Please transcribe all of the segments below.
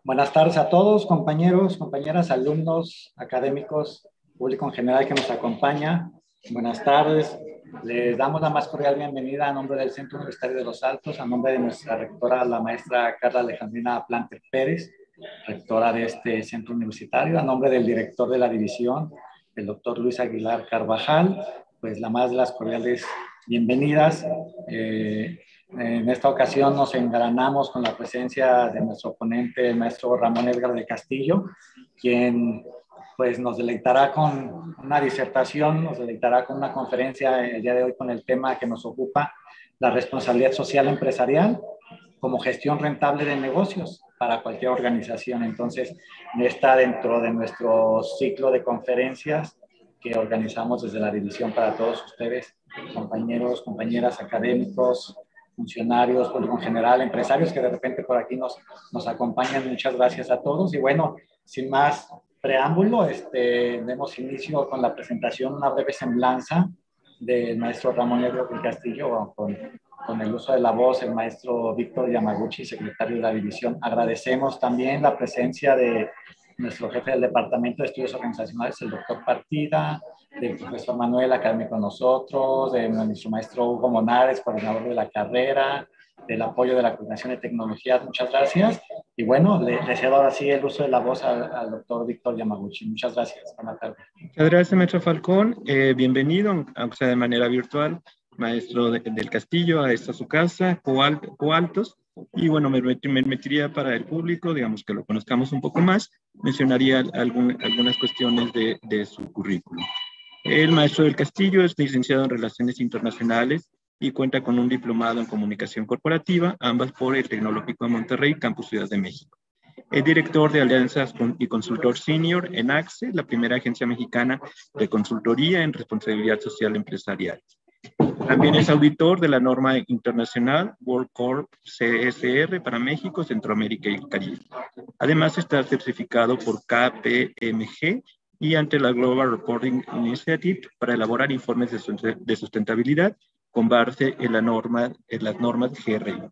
Buenas tardes a todos, compañeros, compañeras, alumnos, académicos, público en general que nos acompaña. Buenas tardes. Les damos la más cordial bienvenida a nombre del Centro Universitario de Los Altos, a nombre de nuestra rectora, la maestra Carla Alejandrina Planter Pérez, rectora de este centro universitario, a nombre del director de la división, el doctor Luis Aguilar Carvajal, pues la más de las cordiales bienvenidas. En esta ocasión nos engranamos con la presencia de nuestro ponente, el maestro Ramón Edgar del Castillo, quien pues nos deleitará con una disertación, nos deleitará con una conferencia el día de hoy con el tema que nos ocupa, la responsabilidad social empresarial como gestión rentable de negocios para cualquier organización. Entonces, está dentro de nuestro ciclo de conferencias que organizamos desde la división para todos ustedes, compañeros, compañeras, académicos, funcionarios, público en general, empresarios que de repente por aquí nos acompañan. Muchas gracias a todos. Y bueno, sin más preámbulo, demos inicio con la presentación, una breve semblanza del maestro Ramón Edgar del Castillo, con el uso de la voz, el maestro Víctor Yamaguchi, secretario de la división. Agradecemos también la presencia de nuestro jefe del Departamento de Estudios Organizacionales, el doctor Partida, del profesor Manuel, académico con nosotros, de nuestro maestro Hugo Monares, coordinador de la carrera, del apoyo de la Coordinación de Tecnologías. Muchas gracias. Y bueno, le cedo ahora sí el uso de la voz al doctor Víctor Yamaguchi. Muchas gracias. Buenas tardes. Muchas gracias, maestro Falcón. Bienvenido, aunque sea de manera virtual, maestro del Castillo, a esta su casa, Coaltos. Y bueno, me metiría para el público, digamos que lo conozcamos un poco más, mencionaría algunas cuestiones de su currículum. El maestro del Castillo es licenciado en Relaciones Internacionales y cuenta con un diplomado en Comunicación Corporativa, ambas por el Tecnológico de Monterrey, Campus Ciudad de México. Es director de alianzas y consultor senior en AXE, la primera agencia mexicana de consultoría en responsabilidad social empresarial. También es auditor de la norma internacional World Corp CSR para México, Centroamérica y el Caribe. Además está certificado por KPMG y ante la Global Reporting Initiative para elaborar informes de sustentabilidad con base en las normas GRI.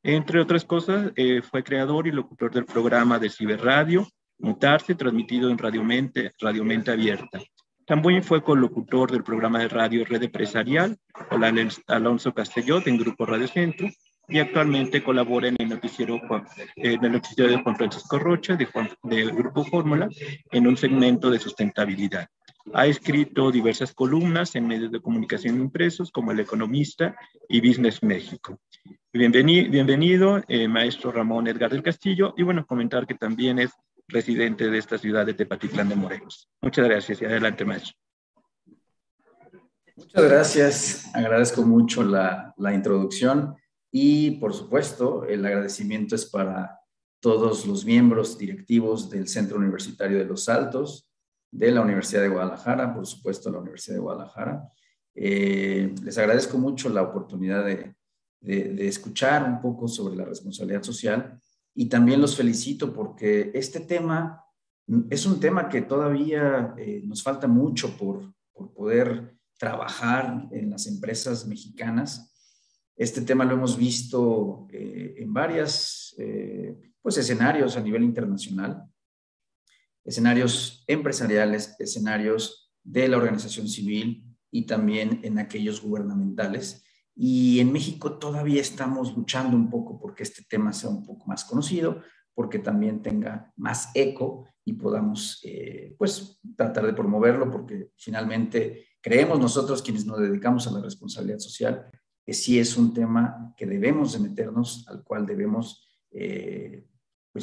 Entre otras cosas, fue creador y locutor del programa de Ciberradio, Mutarse, transmitido en Radio Mente Abierta. También fue colocutor del programa de radio Red Empresarial, con Alonso Castellot en Grupo Radio Centro, y actualmente colabora en el noticiero de Juan Francisco Rocha, de Grupo Fórmula, en un segmento de sustentabilidad. Ha escrito diversas columnas en medios de comunicación impresos como El Economista y Business México. Bienvenido, maestro Ramón Edgar del Castillo, y bueno, comentar que también es residente de esta ciudad de Tepatitlán de Morelos. Muchas gracias y adelante, maestro. Muchas gracias, agradezco mucho la introducción y por supuesto el agradecimiento es para todos los miembros directivos del Centro Universitario de Los Altos, de la Universidad de Guadalajara, por supuesto la Universidad de Guadalajara. Les agradezco mucho la oportunidad de escuchar un poco sobre la responsabilidad social y también los felicito porque este tema es un tema que todavía nos falta mucho por poder trabajar en las empresas mexicanas. Este tema lo hemos visto en varios escenarios a nivel internacional, escenarios empresariales, escenarios de la organización civil y también en aquellos gubernamentales. Y en México todavía estamos luchando un poco porque este tema sea un poco más conocido, porque también tenga más eco y podamos tratar de promoverlo, porque finalmente creemos nosotros quienes nos dedicamos a la responsabilidad social que sí es un tema que debemos de meternos, al cual debemos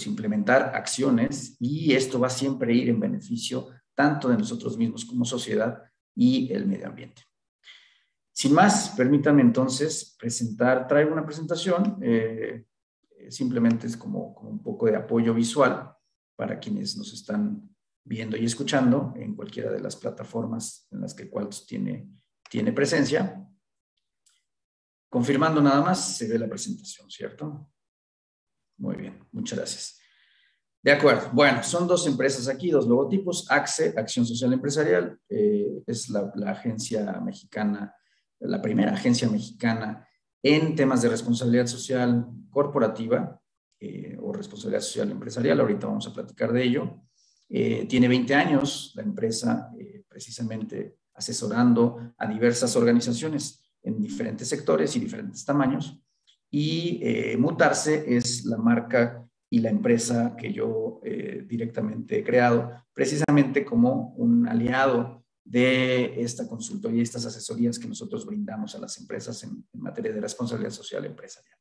implementar acciones y esto va siempre a ir en beneficio tanto de nosotros mismos como sociedad y el medio ambiente. Sin más, permítanme entonces traigo una presentación, simplemente es como un poco de apoyo visual para quienes nos están viendo y escuchando en cualquiera de las plataformas en las que Qualtos tiene presencia. Confirmando nada más, se ve la presentación, ¿cierto? Muy bien, muchas gracias. De acuerdo, bueno, son dos empresas aquí, dos logotipos. AXE, Acción Social Empresarial, es la agencia mexicana, la primera agencia mexicana en temas de responsabilidad social corporativa o responsabilidad social empresarial. Ahorita vamos a platicar de ello. Tiene 20 años la empresa precisamente asesorando a diversas organizaciones en diferentes sectores y diferentes tamaños. Y Mutarse es la marca y la empresa que yo directamente he creado, precisamente como un aliado de esta consultoría y estas asesorías que nosotros brindamos a las empresas en materia de responsabilidad social empresarial.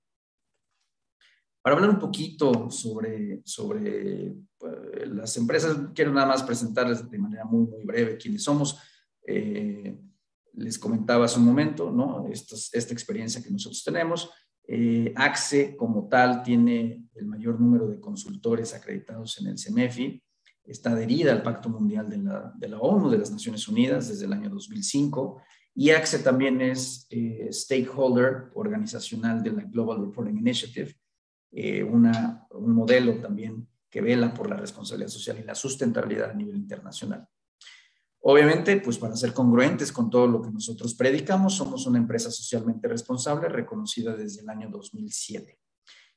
Para hablar un poquito sobre las empresas, quiero nada más presentarles de manera muy breve quiénes somos. Les comentaba hace un momento, ¿no? Esta experiencia que nosotros tenemos. AXE como tal tiene el mayor número de consultores acreditados en el CEMEFI. Está adherida al Pacto Mundial de la ONU, de las Naciones Unidas, desde el año 2005. Y AXE también es stakeholder organizacional de la Global Reporting Initiative, un modelo también que vela por la responsabilidad social y la sustentabilidad a nivel internacional. Obviamente, pues para ser congruentes con todo lo que nosotros predicamos, somos una empresa socialmente responsable reconocida desde el año 2007.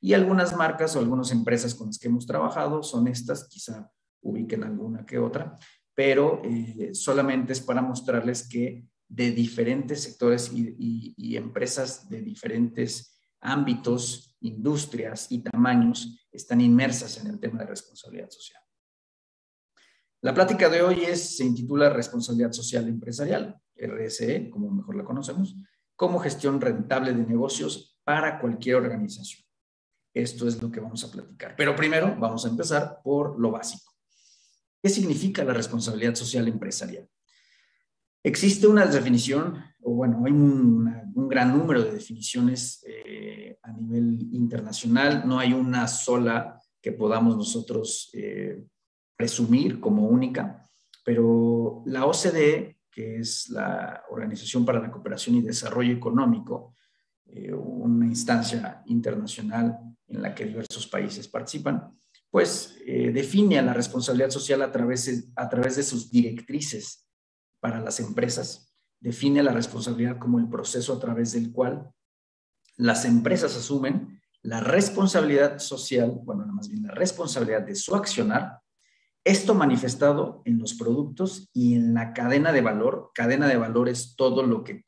Y algunas marcas o algunas empresas con las que hemos trabajado son estas, quizá ubiquen alguna que otra, pero solamente es para mostrarles que de diferentes sectores y empresas de diferentes ámbitos, industrias y tamaños están inmersas en el tema de responsabilidad social. La plática de hoy se intitula Responsabilidad Social Empresarial, RSE, como mejor la conocemos, como gestión rentable de negocios para cualquier organización. Esto es lo que vamos a platicar. Pero primero vamos a empezar por lo básico. ¿Qué significa la responsabilidad social empresarial? Existe una definición, o bueno, hay un gran número de definiciones a nivel internacional. No hay una sola que podamos nosotros presumir como única, pero la OCDE, que es la Organización para la Cooperación y Desarrollo Económico, una instancia internacional en la que diversos países participan, pues define a la responsabilidad social a través de sus directrices para las empresas, define la responsabilidad como el proceso a través del cual las empresas asumen la responsabilidad social, bueno, más bien la responsabilidad de su accionar, esto manifestado en los productos y en la cadena de valor. Cadena de valor es todo lo que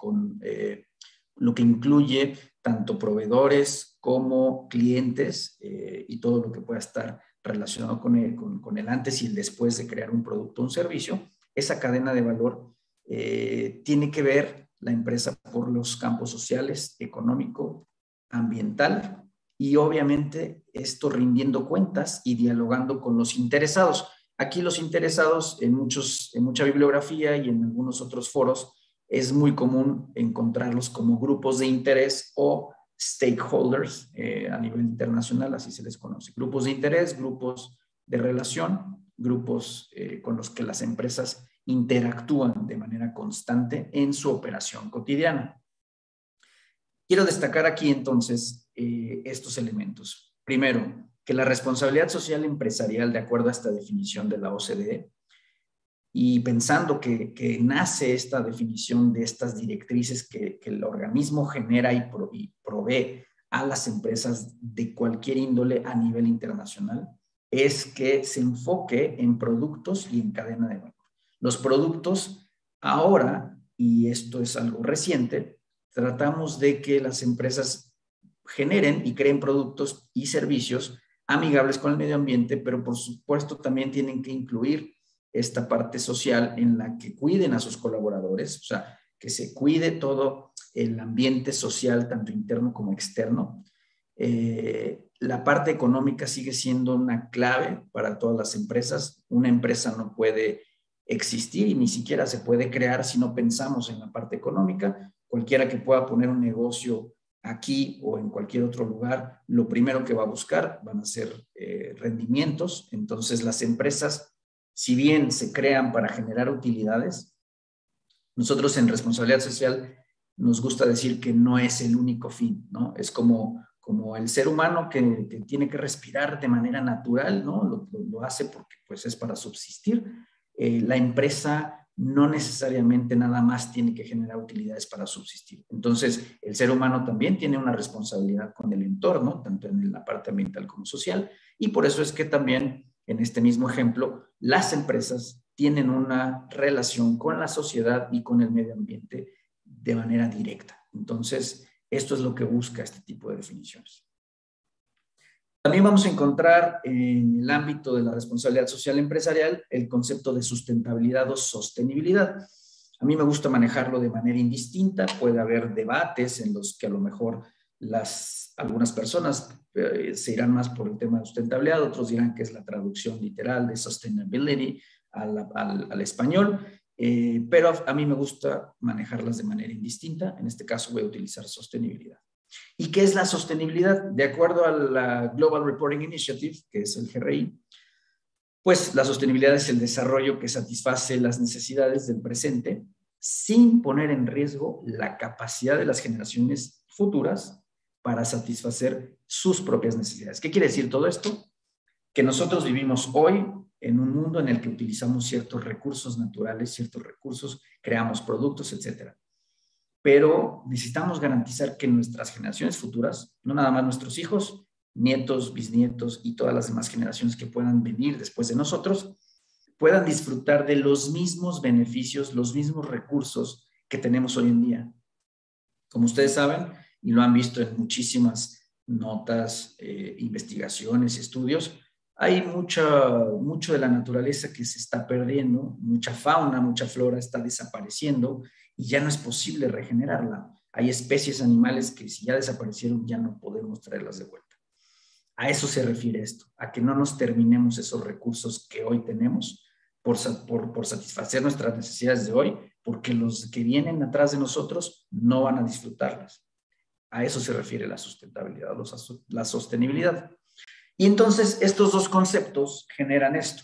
incluye tanto proveedores como clientes y todo lo que pueda estar relacionado con el antes y el después de crear un producto o un servicio. Esa cadena de valor tiene que ver la empresa por los campos sociales, económico, ambiental y obviamente esto rindiendo cuentas y dialogando con los interesados. Aquí los interesados en mucha bibliografía y en algunos otros foros es muy común encontrarlos como grupos de interés o stakeholders a nivel internacional, así se les conoce. Grupos de interés, grupos de relación, grupos con los que las empresas interactúan de manera constante en su operación cotidiana. Quiero destacar aquí entonces estos elementos. Primero, que la responsabilidad social empresarial, de acuerdo a esta definición de la OCDE, y pensando que nace esta definición de estas directrices que el organismo genera y provee a las empresas de cualquier índole a nivel internacional, es que se enfoque en productos y en cadena de valor. Los productos ahora, y esto es algo reciente, tratamos de que las empresas generen y creen productos y servicios amigables con el medio ambiente, pero por supuesto también tienen que incluir esta parte social en la que cuiden a sus colaboradores, o sea, que se cuide todo el ambiente social, tanto interno como externo. La parte económica sigue siendo una clave para todas las empresas. Una empresa no puede existir y ni siquiera se puede crear si no pensamos en la parte económica. Cualquiera que pueda poner un negocio aquí o en cualquier otro lugar, lo primero que va a buscar van a ser rendimientos. Entonces las empresas, si bien se crean para generar utilidades, nosotros en responsabilidad social nos gusta decir que no es el único fin, ¿no? Es como el ser humano que tiene que respirar de manera natural, ¿no? Lo hace porque pues es para subsistir. La empresa no necesariamente nada más tiene que generar utilidades para subsistir. Entonces, el ser humano también tiene una responsabilidad con el entorno, tanto en la parte ambiental como social, y por eso es que también, en este mismo ejemplo, las empresas tienen una relación con la sociedad y con el medio ambiente de manera directa. Entonces, esto es lo que busca este tipo de definiciones. También vamos a encontrar en el ámbito de la responsabilidad social empresarial el concepto de sustentabilidad o sostenibilidad. A mí me gusta manejarlo de manera indistinta. Puede haber debates en los que a lo mejor algunas personas se irán más por el tema de sustentabilidad, otros dirán que es la traducción literal de sustainability al español, pero a mí me gusta manejarlas de manera indistinta. En este caso voy a utilizar sostenibilidad. ¿Y qué es la sostenibilidad? De acuerdo a la Global Reporting Initiative, que es el GRI, pues la sostenibilidad es el desarrollo que satisface las necesidades del presente sin poner en riesgo la capacidad de las generaciones futuras para satisfacer sus propias necesidades. ¿Qué quiere decir todo esto? Que nosotros vivimos hoy en un mundo en el que utilizamos ciertos recursos naturales, ciertos recursos, creamos productos, etcétera. Pero necesitamos garantizar que nuestras generaciones futuras, no nada más nuestros hijos, nietos, bisnietos y todas las demás generaciones que puedan venir después de nosotros, puedan disfrutar de los mismos beneficios, los mismos recursos que tenemos hoy en día. Como ustedes saben, y lo han visto en muchísimas notas, investigaciones, estudios, hay mucho de la naturaleza que se está perdiendo, mucha fauna, mucha flora está desapareciendo y ya no es posible regenerarla. Hay especies animales que si ya desaparecieron ya no podemos traerlas de vuelta. A eso se refiere esto, a que no nos terminemos esos recursos que hoy tenemos por satisfacer nuestras necesidades de hoy, porque los que vienen atrás de nosotros no van a disfrutarlas. A eso se refiere la sustentabilidad, la sostenibilidad. Y entonces estos dos conceptos generan esto.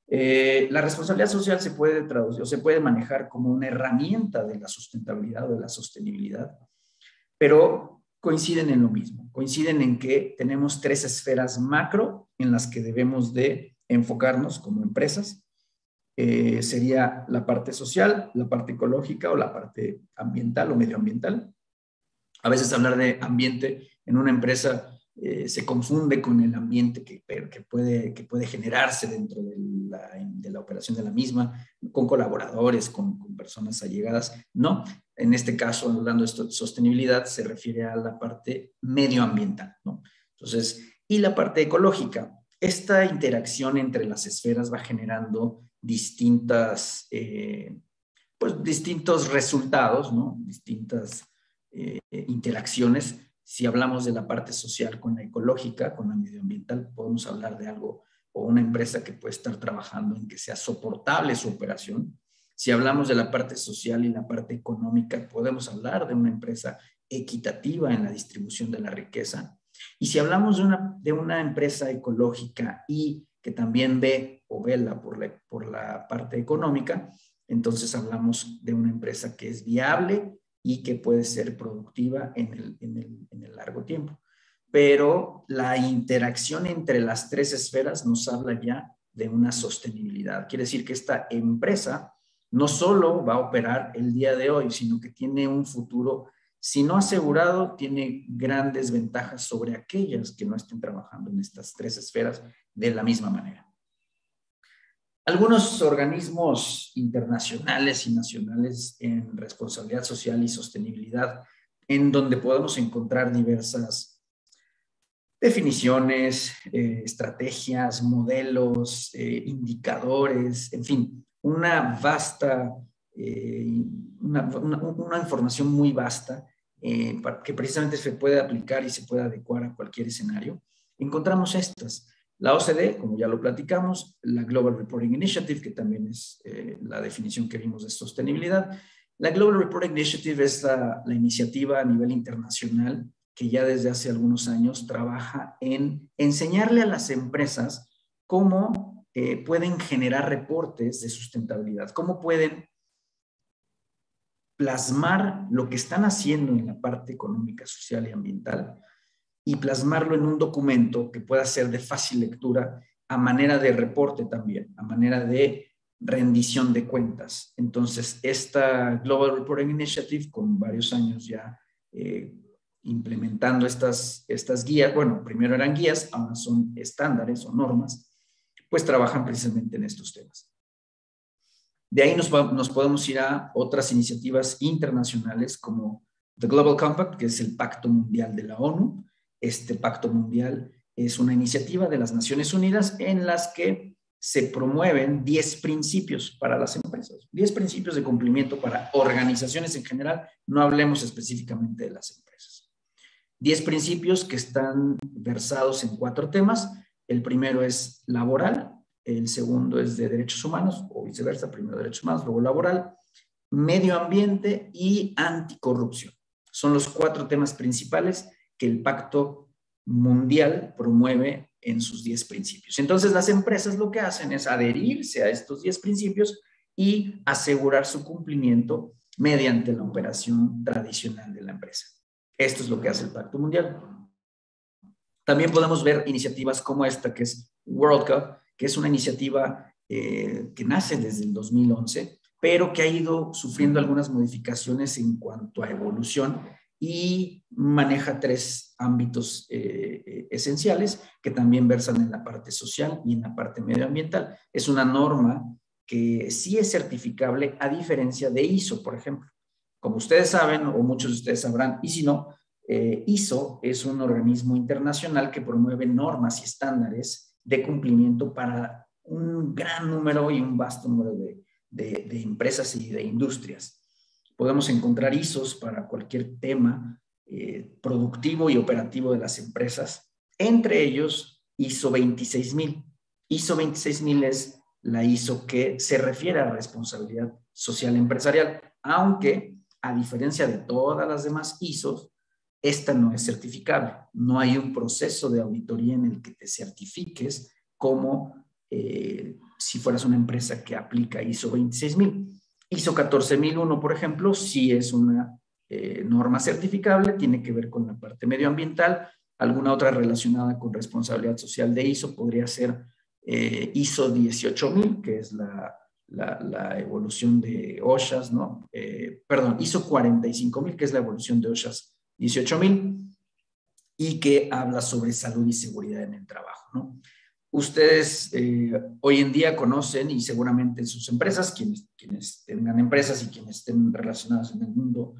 La responsabilidad social se puede traducir o se puede manejar como una herramienta de la sustentabilidad o de la sostenibilidad, pero coinciden en lo mismo. Coinciden en que tenemos tres esferas macro en las que debemos de enfocarnos como empresas. Sería la parte social, la parte ecológica o la parte ambiental o medioambiental. A veces hablar de ambiente en una empresa se confunde con el ambiente que puede generarse dentro de la operación de la misma, con colaboradores, con personas allegadas. No, en este caso, hablando de sostenibilidad, se refiere a la parte medioambiental, ¿no? Entonces, y la parte ecológica. Esta interacción entre las esferas va generando distintos resultados, ¿no? Distintas interacciones. Si hablamos de la parte social con la ecológica, con la medioambiental, podemos hablar de algo o una empresa que puede estar trabajando en que sea soportable su operación. Si hablamos de la parte social y la parte económica, podemos hablar de una empresa equitativa en la distribución de la riqueza. Y si hablamos de una empresa ecológica y que también ve o vela por la parte económica, entonces hablamos de una empresa que es viable y que puede ser productiva en el largo tiempo. Pero la interacción entre las tres esferas nos habla ya de una sostenibilidad. Quiere decir que esta empresa no solo va a operar el día de hoy, sino que tiene un futuro, si no asegurado, tiene grandes ventajas sobre aquellas que no estén trabajando en estas tres esferas de la misma manera. Algunos organismos internacionales y nacionales en responsabilidad social y sostenibilidad, en donde podemos encontrar diversas definiciones, estrategias, modelos, indicadores, en fin, una información muy vasta que precisamente se puede aplicar y se puede adecuar a cualquier escenario. Encontramos estas. La OCDE, como ya lo platicamos, la Global Reporting Initiative, que también es la definición que vimos de sostenibilidad. La Global Reporting Initiative es la iniciativa a nivel internacional que ya desde hace algunos años trabaja en enseñarle a las empresas cómo pueden generar reportes de sustentabilidad, cómo pueden plasmar lo que están haciendo en la parte económica, social y ambiental y plasmarlo en un documento que pueda ser de fácil lectura a manera de reporte también, a manera de rendición de cuentas. Entonces, esta Global Reporting Initiative, con varios años ya implementando estas guías, bueno, primero eran guías, ahora son estándares o normas, pues trabajan precisamente en estos temas. De ahí nos podemos ir a otras iniciativas internacionales como The Global Compact, que es el Pacto Mundial de la ONU. Este Pacto Mundial es una iniciativa de las Naciones Unidas en las que se promueven 10 principios para las empresas, 10 principios de cumplimiento para organizaciones en general, no hablemos específicamente de las empresas. 10 principios que están versados en 4 temas. El primero es laboral, el segundo es de derechos humanos, o viceversa, primero derechos humanos, luego laboral, medio ambiente y anticorrupción. Son los 4 temas principales que el Pacto Mundial promueve en sus 10 principios. Entonces, las empresas lo que hacen es adherirse a estos 10 principios y asegurar su cumplimiento mediante la operación tradicional de la empresa. Esto es lo que hace el Pacto Mundial. También podemos ver iniciativas como esta, que es World Cup, que es una iniciativa que nace desde el 2011, pero que ha ido sufriendo algunas modificaciones en cuanto a evolución y maneja 3 ámbitos esenciales que también versan en la parte social y en la parte medioambiental. Es una norma que sí es certificable a diferencia de ISO, por ejemplo. Como ustedes saben, o muchos de ustedes sabrán, y si no, ISO es un organismo internacional que promueve normas y estándares de cumplimiento para un gran número y un vasto número de empresas y de industrias. Podemos encontrar ISOs para cualquier tema productivo y operativo de las empresas, entre ellos ISO 26000. ISO 26000 es la ISO que se refiere a responsabilidad social empresarial, aunque a diferencia de todas las demás ISOs, esta no es certificable. No hay un proceso de auditoría en el que te certifiques como si fueras una empresa que aplica ISO 26000. ISO 14001, por ejemplo, sí es una norma certificable, tiene que ver con la parte medioambiental. Alguna otra relacionada con responsabilidad social de ISO podría ser ISO 18000, que es la evolución de OSHAS, ¿no? Perdón, ISO 45000, que es la evolución de OSHAS 18000 y que habla sobre salud y seguridad en el trabajo, ¿no? Ustedes hoy en día conocen y seguramente en sus empresas, quienes tengan empresas y quienes estén relacionados en el mundo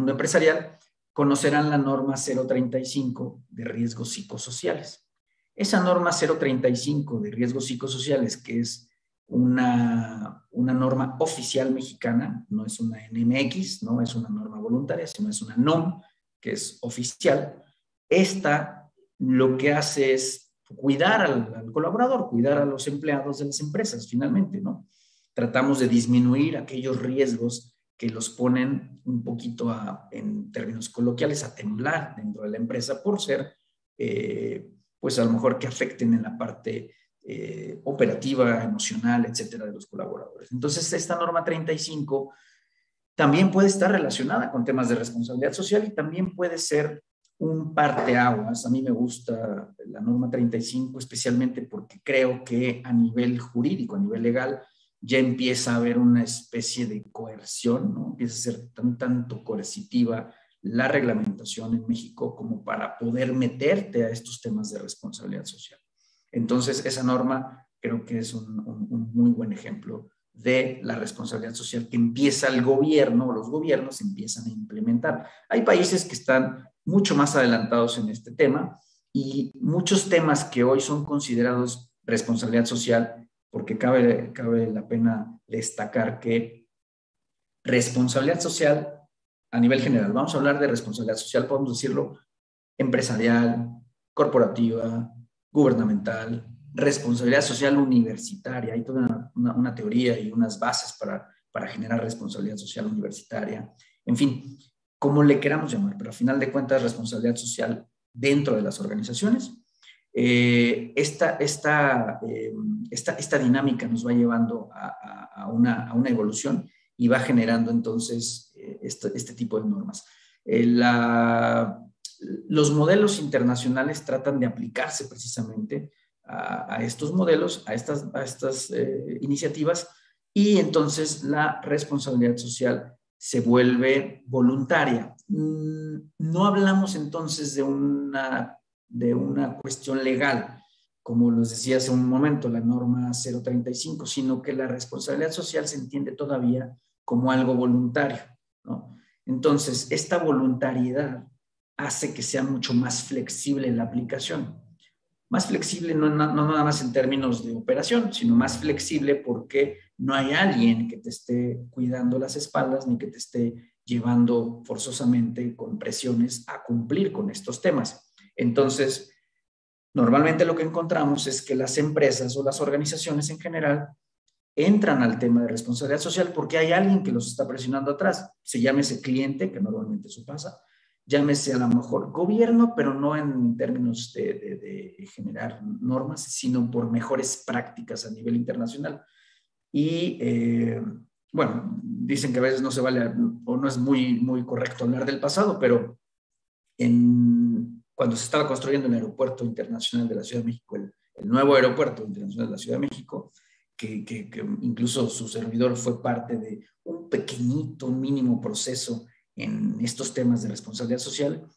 empresarial, conocerán la norma 035 de riesgos psicosociales. Esa norma 035 de riesgos psicosociales, que es una norma oficial mexicana, no es una NMX, no es una norma voluntaria, sino es una NOM, que es oficial. Esta lo que hace es cuidar al colaborador, cuidar a los empleados de las empresas, finalmente, ¿no? Tratamos de disminuir aquellos riesgos que los ponen un poquito en términos coloquiales, a temblar dentro de la empresa por ser, pues a lo mejor que afecten en la parte operativa, emocional, etcétera, de los colaboradores. Entonces, esta norma 35 también puede estar relacionada con temas de responsabilidad social y también puede ser un parteaguas. A mí me gusta la norma 35 especialmente porque creo que a nivel jurídico, a nivel legal, ya empieza a haber una especie de coerción, ¿no? Empieza a ser tanto coercitiva la reglamentación en México como para poder meterte a estos temas de responsabilidad social. Entonces, esa norma creo que es un muy buen ejemplo de la responsabilidad social que empieza el gobierno o los gobiernos empiezan a implementar. Hay países que están mucho más adelantados en este tema y muchos temas que hoy son considerados responsabilidad social, porque cabe la pena destacar que responsabilidad social a nivel general, vamos a hablar de responsabilidad social, podemos decirlo, empresarial, corporativa, gubernamental, responsabilidad social universitaria. Hay toda una teoría y unas bases para generar responsabilidad social universitaria. En fin, como le queramos llamar, pero al final de cuentas responsabilidad social dentro de las organizaciones. Esta dinámica nos va llevando a una evolución y va generando entonces este tipo de normas. Los modelos internacionales tratan de aplicarse precisamente a estos modelos, a estas iniciativas, y entonces la responsabilidad social se vuelve voluntaria. No hablamos entonces de una cuestión legal, como les decía hace un momento, la norma 035, sino que la responsabilidad social se entiende todavía como algo voluntario, ¿no? Entonces, esta voluntariedad hace que sea mucho más flexible la aplicación. Más flexible no nada más en términos de operación, sino más flexible porque no hay alguien que te esté cuidando las espaldas ni que te esté llevando forzosamente con presiones a cumplir con estos temas. Entonces, normalmente lo que encontramos es que las empresas o las organizaciones en general entran al tema de responsabilidad social porque hay alguien que los está presionando atrás. Se llame ese cliente, que normalmente eso pasa, llámese a lo mejor gobierno, pero no en términos de generar normas, sino por mejores prácticas a nivel internacional. Y bueno, dicen que a veces no se vale o no es muy correcto hablar del pasado, pero cuando se estaba construyendo el aeropuerto internacional de la Ciudad de México, el nuevo aeropuerto internacional de la Ciudad de México, que incluso su servidor fue parte de un pequeñito, mínimo proceso en estos temas de responsabilidad social,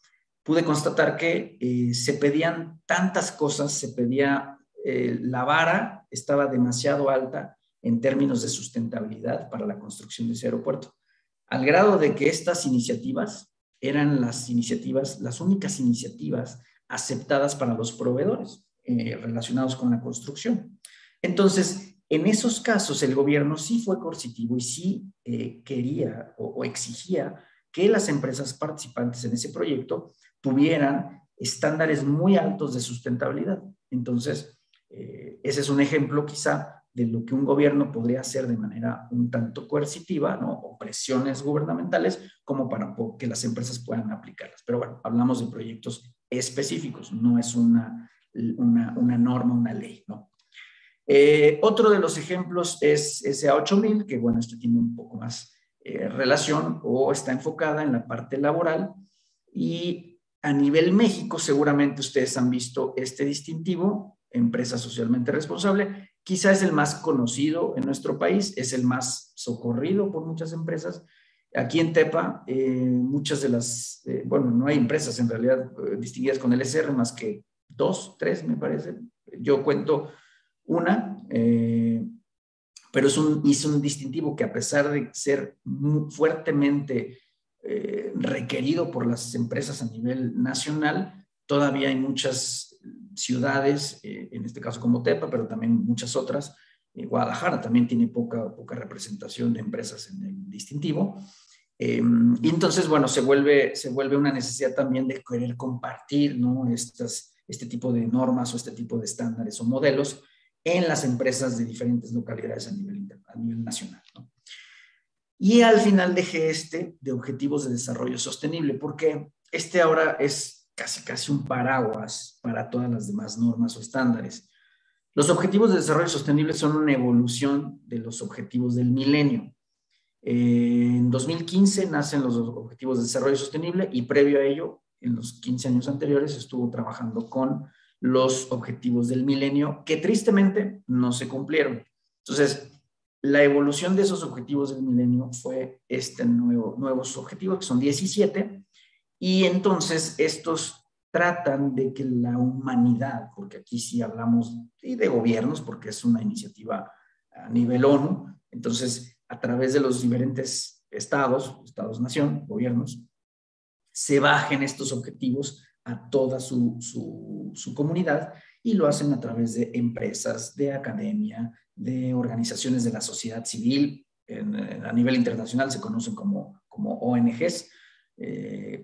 pude constatar que se pedían tantas cosas, se pedía, la vara estaba demasiado alta en términos de sustentabilidad para la construcción de ese aeropuerto, al grado de que estas iniciativas eran las únicas iniciativas aceptadas para los proveedores relacionados con la construcción. Entonces, en esos casos, el gobierno sí fue coercitivo y sí quería o exigía que las empresas participantes en ese proyecto tuvieran estándares muy altos de sustentabilidad. Entonces, ese es un ejemplo quizá de lo que un gobierno podría hacer de manera un tanto coercitiva, ¿no? O presiones gubernamentales como para que las empresas puedan aplicarlas. Pero bueno, hablamos de proyectos específicos, no es una norma, una ley, ¿no? Otro de los ejemplos es SA8000, que bueno, esto tiene un poco más relación o está enfocada en la parte laboral, y a nivel México seguramente ustedes han visto este distintivo, empresa socialmente responsable. Quizá es el más conocido en nuestro país, es el más socorrido por muchas empresas. Aquí en Tepa, muchas de las, bueno, no hay empresas en realidad distinguidas con el SR, más que 2, 3 me parece. Yo cuento una, pero es un distintivo que a pesar de ser muy fuertemente requerido por las empresas a nivel nacional, todavía hay muchas ciudades, en este caso como Tepa, pero también muchas otras. Guadalajara también tiene poca representación de empresas en el distintivo. Y entonces, bueno, se vuelve una necesidad también de querer compartir, ¿no? Este tipo de normas o este tipo de estándares o modelos en las empresas de diferentes localidades a nivel nacional, ¿no? Y al final dejé de objetivos de desarrollo sostenible, porque ahora es casi un paraguas para todas las demás normas o estándares. Los objetivos de desarrollo sostenible son una evolución de los objetivos del milenio. En 2015 nacen los objetivos de desarrollo sostenible y previo a ello, en los 15 años anteriores, estuvo trabajando con los objetivos del milenio que tristemente no se cumplieron. Entonces, la evolución de esos objetivos del milenio fue nuevos objetivos, que son 17, y entonces estos tratan de que la humanidad, porque aquí sí hablamos de gobiernos, porque es una iniciativa a nivel ONU, entonces a través de los diferentes estados-nación, gobiernos, se bajen estos objetivos a toda su comunidad, y lo hacen a través de empresas, de academia, de organizaciones de la sociedad civil. A nivel internacional se conocen como ONGs,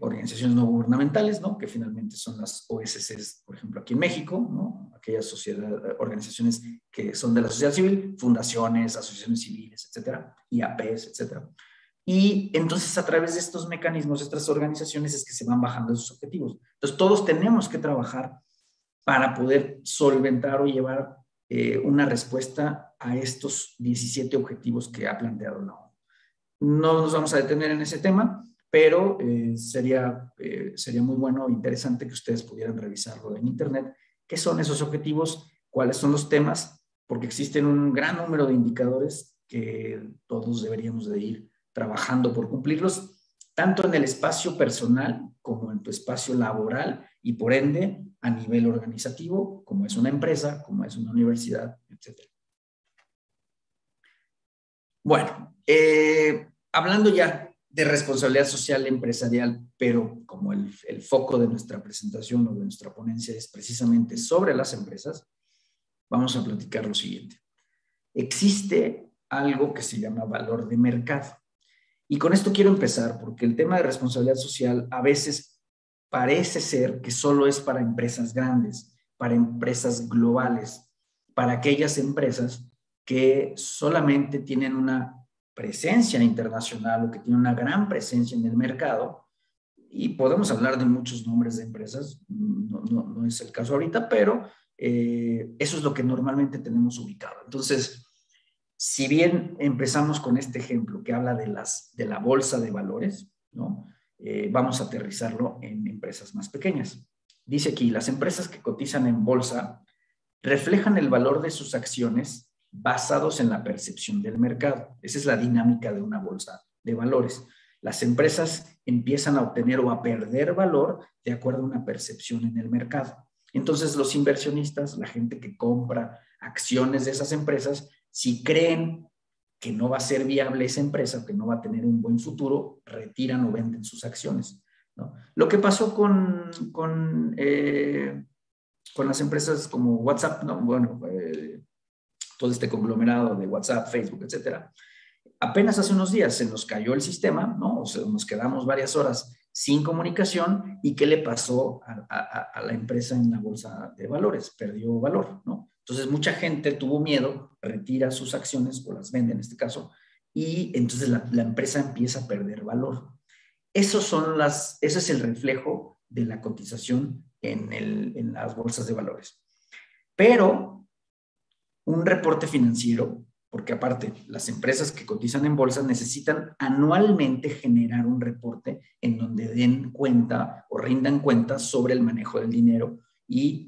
organizaciones no gubernamentales, ¿no? Que finalmente son las OSCs, por ejemplo, aquí en México, ¿no? Aquellas organizaciones que son de la sociedad civil, fundaciones, asociaciones civiles, etcétera, IAPs, etcétera. Y entonces a través de estos mecanismos, estas organizaciones, es que se van bajando esos objetivos. Entonces todos tenemos que trabajar para poder solventar o llevar una respuesta a estos 17 objetivos que ha planteado la ONU. No nos vamos a detener en ese tema, pero sería muy bueno e interesante que ustedes pudieran revisarlo en internet. ¿Qué son esos objetivos? ¿Cuáles son los temas? Porque existen un gran número de indicadores que todos deberíamos de ir trabajando por cumplirlos, tanto en el espacio personal como en tu espacio laboral y por ende a nivel organizativo, como es una empresa, como es una universidad, etc. Bueno, hablando ya de responsabilidad social empresarial, pero como el foco de nuestra presentación o de nuestra ponencia es precisamente sobre las empresas, vamos a platicar lo siguiente. Existe algo que se llama valor de mercado. Y con esto quiero empezar porque el tema de responsabilidad social a veces parece ser que solo es para empresas grandes, para empresas globales, para aquellas empresas que solamente tienen una presencia internacional o que tienen una gran presencia en el mercado. Y podemos hablar de muchos nombres de empresas, no es el caso ahorita, pero eso es lo que normalmente tenemos ubicado. Entonces, si bien empezamos con este ejemplo que habla de la bolsa de valores, ¿no? Vamos a aterrizarlo en empresas más pequeñas. Dice aquí, las empresas que cotizan en bolsa reflejan el valor de sus acciones basados en la percepción del mercado. Esa es la dinámica de una bolsa de valores. Las empresas empiezan a obtener o a perder valor de acuerdo a una percepción en el mercado. Entonces, los inversionistas, la gente que compra acciones de esas empresas, si creen que no va a ser viable esa empresa, que no va a tener un buen futuro, retiran o venden sus acciones, ¿no? Lo que pasó con las empresas como WhatsApp, ¿no? Bueno, todo este conglomerado de WhatsApp, Facebook, etcétera. Apenas hace unos días se nos cayó el sistema, ¿no? O sea, nos quedamos varias horas sin comunicación. ¿Y qué le pasó a la empresa en la bolsa de valores? Perdió valor, ¿no? Entonces, mucha gente tuvo miedo, retira sus acciones o las vende en este caso, y entonces la empresa empieza a perder valor. Ese es el reflejo de la cotización en las bolsas de valores. Pero un reporte financiero, porque aparte las empresas que cotizan en bolsa necesitan anualmente generar un reporte en donde den cuenta o rindan cuentas sobre el manejo del dinero y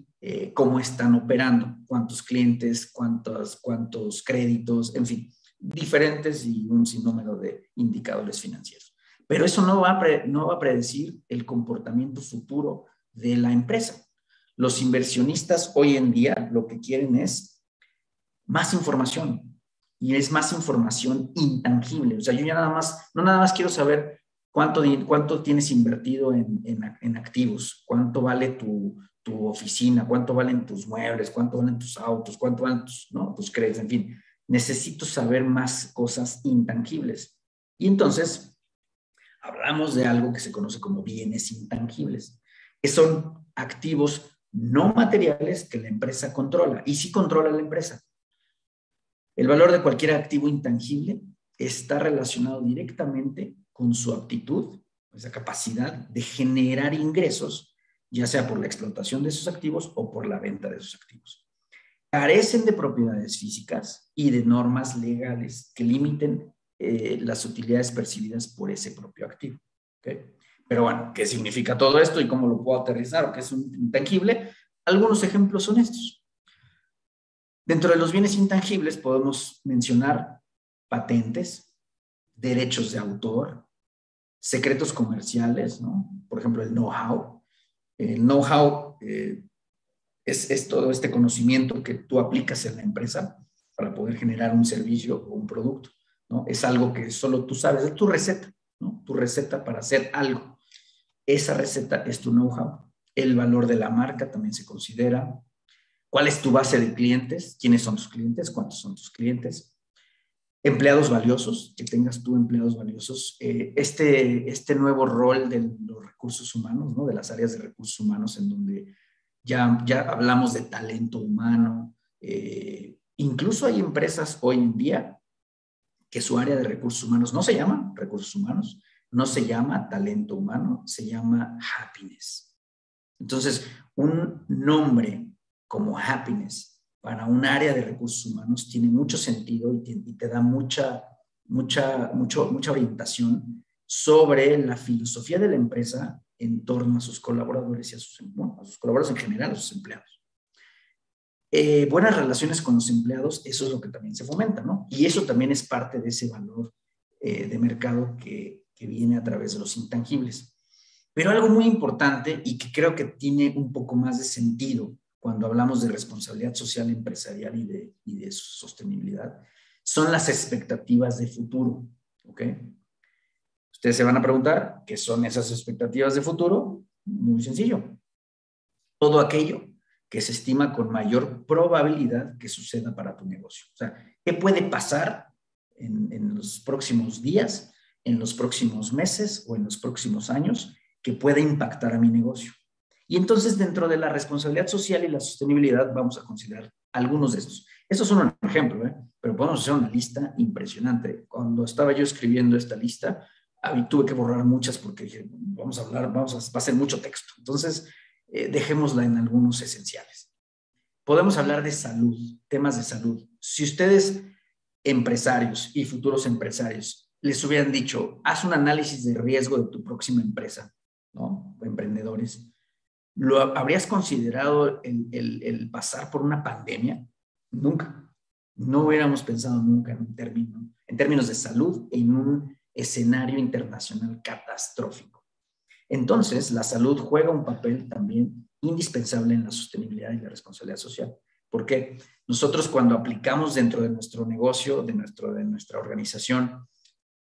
cómo están operando, cuántos clientes, cuántos créditos, en fin, diferentes y un sinnúmero de indicadores financieros. Pero eso no va a predecir el comportamiento futuro de la empresa. Los inversionistas hoy en día lo que quieren es más información, y es más información intangible. O sea, yo ya no nada más quiero saber cuánto tienes invertido en activos, cuánto vale tu oficina, cuánto valen tus muebles, cuánto valen tus autos, cuánto valen tus créditos, en fin. Necesito saber más cosas intangibles. Y entonces hablamos de algo que se conoce como bienes intangibles, que son activos no materiales que la empresa controla. Y sí controla la empresa. El valor de cualquier activo intangible está relacionado directamente con su aptitud, esa capacidad de generar ingresos, ya sea por la explotación de esos activos o por la venta de esos activos. Carecen de propiedades físicas y de normas legales que limiten las utilidades percibidas por ese propio activo. ¿Okay? Pero bueno, ¿qué significa todo esto y cómo lo puedo aterrizar o qué es un intangible? Algunos ejemplos son estos. Dentro de los bienes intangibles podemos mencionar patentes, derechos de autor, secretos comerciales, ¿no? Por ejemplo, el know-how. El know-how es todo este conocimiento que tú aplicas en la empresa para poder generar un servicio o un producto, ¿no? Es algo que solo tú sabes, es tu receta, ¿no? Tu receta para hacer algo. Esa receta es tu know-how. El valor de la marca también se considera. ¿Cuál es tu base de clientes? ¿Quiénes son tus clientes? ¿Cuántos son tus clientes? Empleados valiosos, que tengas tú empleados valiosos. Este nuevo rol de los recursos humanos, ¿no? De las áreas de recursos humanos en donde ya hablamos de talento humano. Incluso hay empresas hoy en día que su área de recursos humanos no se llama recursos humanos, no se llama talento humano, se llama happiness. Entonces, un nombre como happiness para un área de recursos humanos tiene mucho sentido y te da mucha orientación sobre la filosofía de la empresa en torno a sus colaboradores y a sus colaboradores en general, a sus empleados. Buenas relaciones con los empleados, eso es lo que también se fomenta, ¿no? Y eso también es parte de ese valor de mercado que viene a través de los intangibles. Pero algo muy importante y que creo que tiene un poco más de sentido cuando hablamos de responsabilidad social empresarial y de sostenibilidad, son las expectativas de futuro, ¿ok? Ustedes se van a preguntar, ¿qué son esas expectativas de futuro? Muy sencillo. Todo aquello que se estima con mayor probabilidad que suceda para tu negocio. O sea, ¿qué puede pasar en los próximos días, en los próximos meses o en los próximos años que pueda impactar a mi negocio? Y entonces, dentro de la responsabilidad social y la sostenibilidad, vamos a considerar algunos de estos. Estos son un ejemplo, pero podemos hacer una lista impresionante. Cuando estaba yo escribiendo esta lista, tuve que borrar muchas porque dije, vamos a hablar, va a ser mucho texto. Entonces, dejémosla en algunos esenciales. Podemos hablar de salud, temas de salud. Si ustedes, empresarios y futuros empresarios, les hubieran dicho, haz un análisis de riesgo de tu próxima empresa, ¿no? O emprendedores, ¿lo habrías considerado el pasar por una pandemia? Nunca. No hubiéramos pensado nunca en términos de salud en un escenario internacional catastrófico. Entonces, la salud juega un papel también indispensable en la sostenibilidad y la responsabilidad social. Porque nosotros cuando aplicamos dentro de nuestro negocio, de nuestra organización,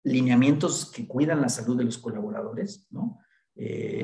lineamientos que cuidan la salud de los colaboradores, ¿no?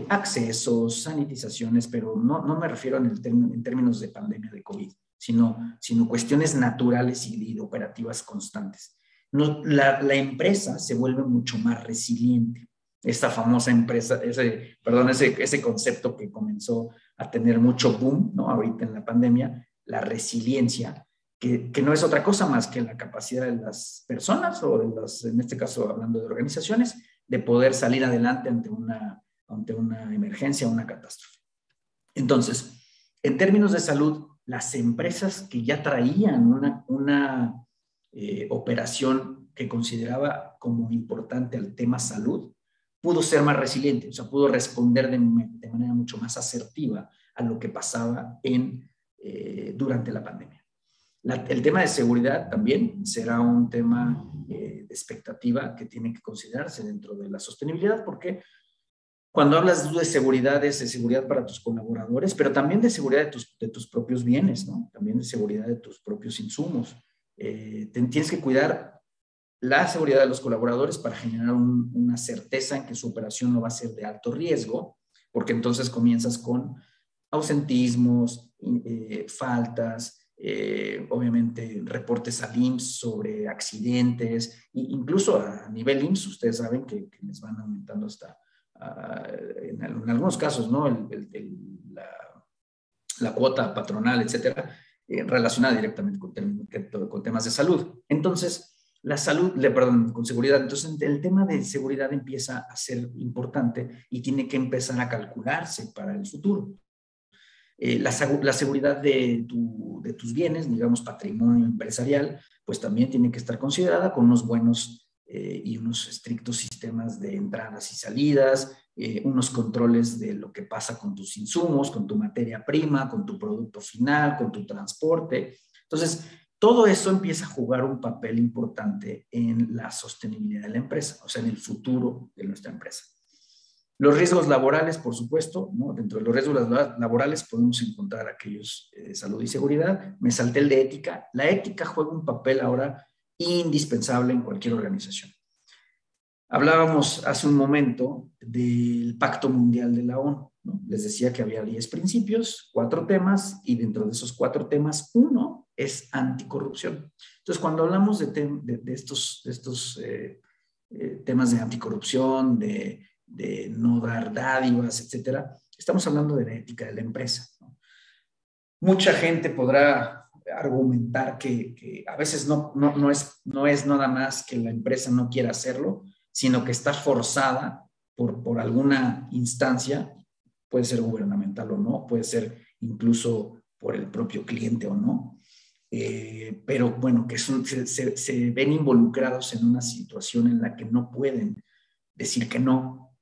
Accesos, sanitizaciones, pero no me refiero en términos de pandemia de COVID, sino cuestiones naturales y operativas constantes. La empresa se vuelve mucho más resiliente. Esta famosa empresa, ese concepto que comenzó a tener mucho boom, ¿no? Ahorita en la pandemia, la resiliencia, que no es otra cosa más que la capacidad de las personas o en este caso hablando de organizaciones, de poder salir adelante ante una emergencia o una catástrofe. Entonces, en términos de salud, las empresas que ya traían una operación que consideraba como importante al tema salud, pudo ser más resiliente, o sea, pudo responder de manera mucho más asertiva a lo que pasaba durante la pandemia. El tema de seguridad también será un tema de expectativa que tiene que considerarse dentro de la sostenibilidad, porque cuando hablas de seguridad, es de seguridad para tus colaboradores, pero también de seguridad de tus propios bienes, ¿no? También de seguridad de tus propios insumos. Tienes que cuidar la seguridad de los colaboradores para generar una certeza en que su operación no va a ser de alto riesgo, porque entonces comienzas con ausentismos, faltas, obviamente reportes al IMSS sobre accidentes, incluso a nivel IMSS, ustedes saben que les van aumentando hasta, en algunos casos, ¿no? La cuota patronal, etcétera, relacionada directamente con temas de salud. Entonces, con seguridad. Entonces, el tema de seguridad empieza a ser importante y tiene que empezar a calcularse para el futuro. La seguridad de tus bienes, digamos patrimonio empresarial, pues también tiene que estar considerada con unos buenos y unos estrictos sistemas de entradas y salidas, unos controles de lo que pasa con tus insumos, con tu materia prima, con tu producto final, con tu transporte. Entonces, todo eso empieza a jugar un papel importante en la sostenibilidad de la empresa, o sea, en el futuro de nuestra empresa. Los riesgos laborales, por supuesto, ¿no? Dentro de los riesgos laborales podemos encontrar aquellos de salud y seguridad. Me salté el de ética. La ética juega un papel ahora indispensable en cualquier organización. Hablábamos hace un momento del Pacto Mundial de la ONU, ¿no? Les decía que había 10 principios, 4 temas, y dentro de esos 4 temas, uno es anticorrupción. Entonces, cuando hablamos de estos temas de anticorrupción, de no dar dádivas, etcétera, estamos hablando de la ética de la empresa, ¿no? Mucha gente podrá argumentar que a veces no es nada más que la empresa no quiera hacerlo, sino que está forzada por alguna instancia, puede ser gubernamental o no, puede ser incluso por el propio cliente o no, pero bueno, que se ven involucrados en una situación en la que no pueden decir que no,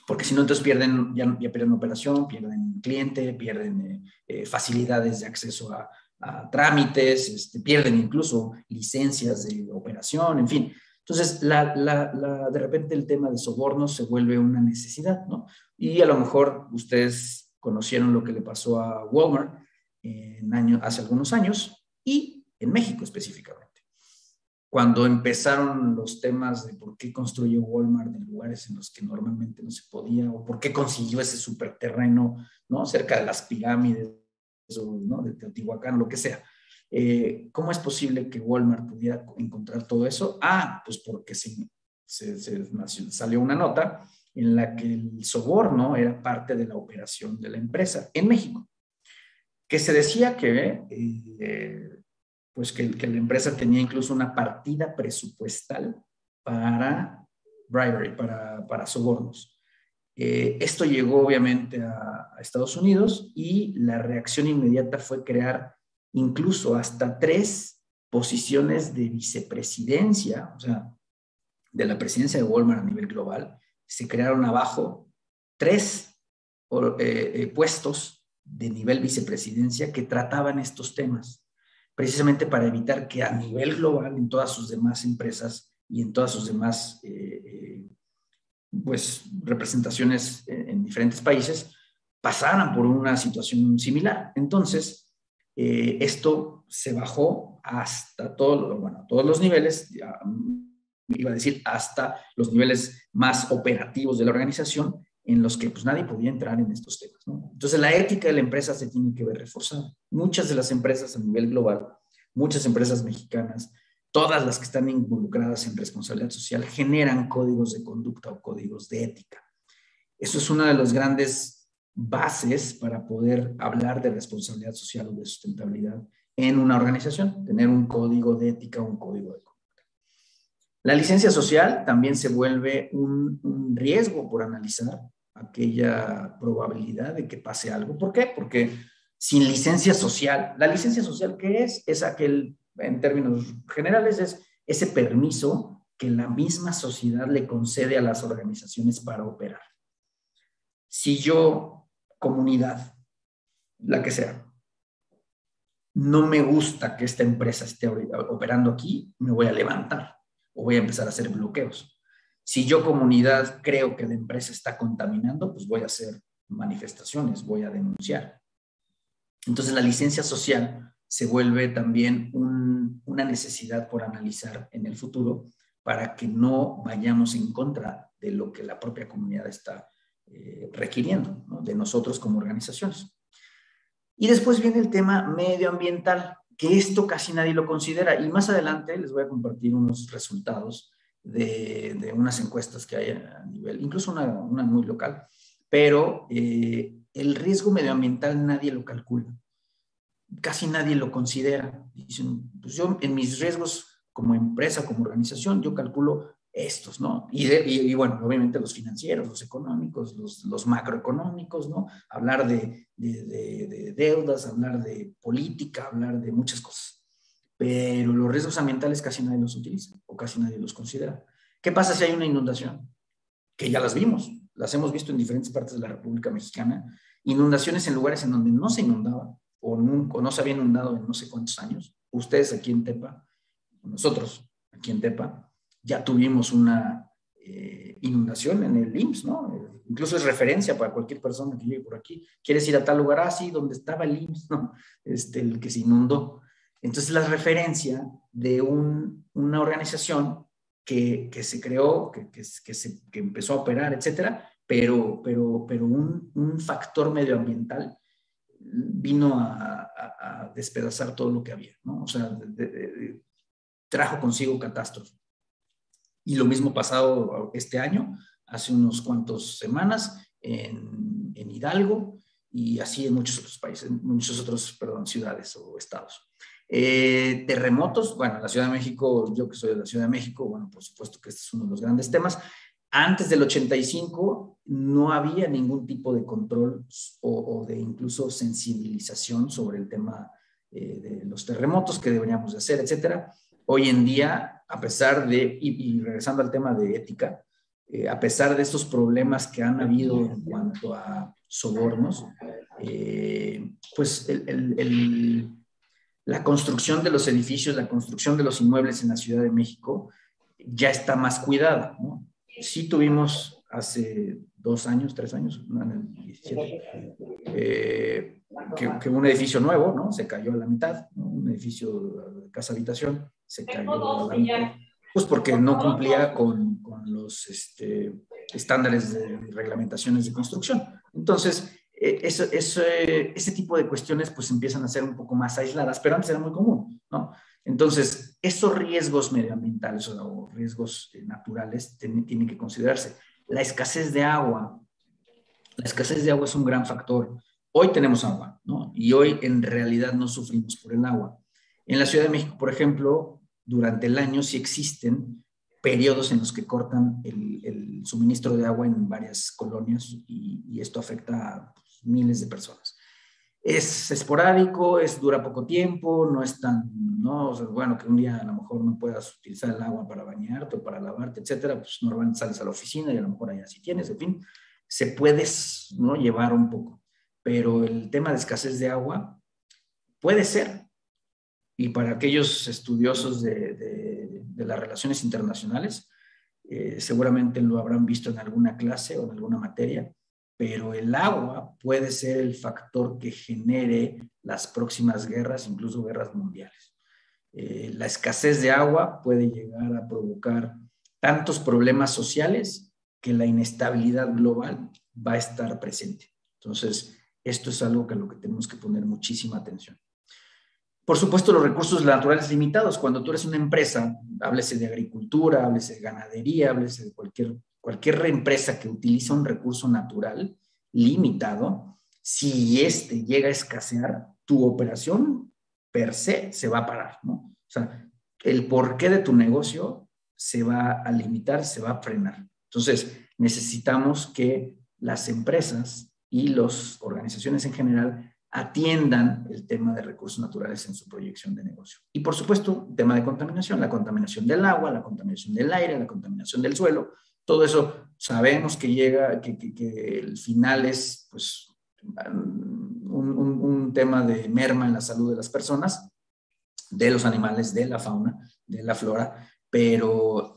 porque si no, entonces ya pierden operación, pierden cliente, pierden facilidades de acceso a trámites, pierden incluso licencias de operación, en fin. Entonces, de repente el tema de sobornos se vuelve una necesidad, ¿no? Y a lo mejor ustedes conocieron lo que le pasó a Walmart hace algunos años y en México específicamente. Cuando empezaron los temas de por qué construyó Walmart en lugares en los que normalmente no se podía, o por qué consiguió ese superterreno, ¿no? Cerca de las pirámides, ¿no? De Teotihuacán, lo que sea. ¿Cómo es posible que Walmart pudiera encontrar todo eso? Pues porque salió una nota en la que el soborno era parte de la operación de la empresa en México, que se decía pues que la empresa tenía incluso una partida presupuestal para bribery, para sobornos. Esto llegó obviamente a Estados Unidos y la reacción inmediata fue crear incluso hasta 3 posiciones de vicepresidencia, o sea, de la presidencia de Walmart a nivel global. Se crearon abajo 3 puestos de nivel vicepresidencia que trataban estos temas, precisamente para evitar que a nivel global, en todas sus demás empresas y en todas sus demás pues, representaciones en diferentes países, pasaran por una situación similar. Entonces, esto se bajó hasta todos los niveles, iba a decir hasta los niveles más operativos de la organización, en los que pues nadie podía entrar en estos temas, ¿no? Entonces la ética de la empresa se tiene que ver reforzada. Muchas de las empresas a nivel global, muchas empresas mexicanas, todas las que están involucradas en responsabilidad social, generan códigos de conducta o códigos de ética. Eso es una de las grandes bases para poder hablar de responsabilidad social o de sustentabilidad en una organización, tener un código de ética o un código de conducta. La licencia social también se vuelve un riesgo por analizar aquella probabilidad de que pase algo. ¿Por qué? Porque sin licencia social, ¿la licencia social qué es? Es aquel, en términos generales, es ese permiso que la misma sociedad le concede a las organizaciones para operar. Si yo, comunidad, la que sea, no me gusta que esta empresa esté operando aquí, me voy a levantar o voy a empezar a hacer bloqueos. Si yo, comunidad, creo que la empresa está contaminando, pues voy a hacer manifestaciones, voy a denunciar. Entonces la licencia social se vuelve también una necesidad por analizar en el futuro para que no vayamos en contra de lo que la propia comunidad está requiriendo, ¿no? De nosotros como organizaciones. Y después viene el tema medioambiental, que esto casi nadie lo considera. Y más adelante les voy a compartir unos resultados de unas encuestas que hay a nivel, incluso una muy local, pero el riesgo medioambiental nadie lo calcula. Casi nadie lo considera. Dicen, pues yo en mis riesgos como empresa, como organización, yo calculo estos, ¿no? Y bueno, obviamente los financieros, los económicos, los macroeconómicos, ¿no? Hablar de deudas, hablar de política, hablar de muchas cosas. Pero los riesgos ambientales casi nadie los utiliza o casi nadie los considera. ¿Qué pasa si hay una inundación? Que ya las vimos, las hemos visto en diferentes partes de la República Mexicana. Inundaciones en lugares en donde no se inundaba o no se había inundado en no sé cuántos años. Ustedes aquí en Tepa, nosotros aquí en Tepa, ya tuvimos una inundación en el IMSS, ¿no? Incluso es referencia para cualquier persona que llegue por aquí. ¿Quieres ir a tal lugar? Sí, donde estaba el IMSS, ¿no? El que se inundó. Entonces, la referencia de una organización que se creó, que empezó a operar, etcétera, pero un factor medioambiental vino a despedazar todo lo que había, ¿no? O sea, trajo consigo catástrofe. Y lo mismo pasado este año, hace unos cuantos semanas, en Hidalgo, y así en muchos otros países, ciudades o estados. Terremotos, bueno, la Ciudad de México, yo que soy de la Ciudad de México, bueno, por supuesto que este es uno de los grandes temas. Antes del 85 no había ningún tipo de control o de incluso sensibilización sobre el tema de los terremotos que deberíamos de hacer, etcétera. Hoy en día, a pesar de, y regresando al tema de ética, a pesar de estos problemas que han habido en cuanto a sobornos, pues la construcción de los edificios, la construcción de los inmuebles en la Ciudad de México ya está más cuidada, ¿no? Sí tuvimos hace 2 años, 3 años, no, en el 17, que un edificio nuevo, ¿no? Se cayó a la mitad, ¿no? Un edificio de casa habitación se cayó a la mitad, pues porque no cumplía con los estándares de reglamentaciones de construcción. Entonces, ese tipo de cuestiones pues empiezan a ser un poco más aisladas, pero antes era muy común, ¿no? Entonces, esos riesgos medioambientales o riesgos naturales tienen que considerarse. La escasez de agua es un gran factor. Hoy tenemos agua, ¿no? Y hoy en realidad no sufrimos por el agua. En la Ciudad de México, por ejemplo, durante el año sí existen periodos en los que cortan el suministro de agua en varias colonias y esto afecta a pues, miles de personas. Es esporádico, dura poco tiempo, no es tan, ¿no? O sea, bueno, que un día a lo mejor no puedas utilizar el agua para bañarte o para lavarte, etcétera, pues normalmente sales a la oficina y a lo mejor allá sí tienes, en fin, se puede, ¿no? Llevar un poco. Pero el tema de escasez de agua puede ser, y para aquellos estudiosos de las relaciones internacionales, seguramente lo habrán visto en alguna clase o en alguna materia, pero el agua puede ser el factor que genere las próximas guerras, incluso guerras mundiales. La escasez de agua puede llegar a provocar tantos problemas sociales que la inestabilidad global va a estar presente. Entonces, esto es algo que a lo que tenemos que poner muchísima atención. Por supuesto, los recursos naturales limitados. Cuando tú eres una empresa, háblese de agricultura, háblese de ganadería, háblese de cualquier empresa que utiliza un recurso natural limitado, si este llega a escasear, tu operación per se va a parar, ¿no? O sea, el porqué de tu negocio se va a limitar, se va a frenar. Entonces, necesitamos que las empresas y las organizaciones en general atiendan el tema de recursos naturales en su proyección de negocio. Y por supuesto, el tema de contaminación, la contaminación del agua, la contaminación del aire, la contaminación del suelo, todo eso sabemos que llega, que el final es pues un tema de merma en la salud de las personas, de los animales, de la fauna, de la flora, pero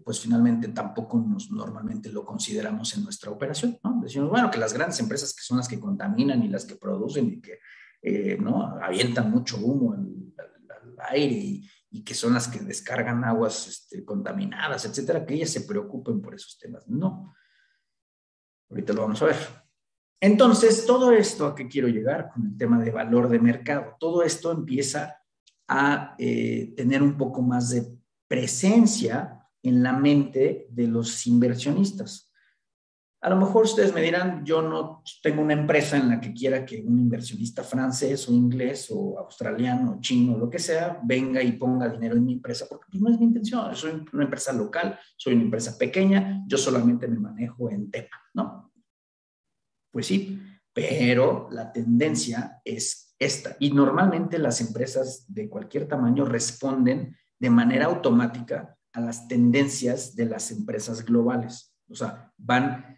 pues finalmente tampoco normalmente lo consideramos en nuestra operación, ¿no? Decimos, bueno, que las grandes empresas que son las que contaminan y las que producen y que ¿no? avientan mucho humo al aire y que son las que descargan aguas contaminadas, etcétera, que ellas se preocupen por esos temas. No. Ahorita lo vamos a ver. Entonces, todo esto a qué quiero llegar con el tema de valor de mercado. Todo esto empieza a tener un poco más de presencia en la mente de los inversionistas. A lo mejor ustedes me dirán, yo no tengo una empresa en la que quiera que un inversionista francés o inglés o australiano o chino o lo que sea venga y ponga dinero en mi empresa, porque pues, no es mi intención. Soy una empresa local, soy una empresa pequeña, yo solamente me manejo en tema, ¿no? Pues sí, pero la tendencia es esta. Y normalmente las empresas de cualquier tamaño responden de manera automática a las tendencias de las empresas globales. O sea, van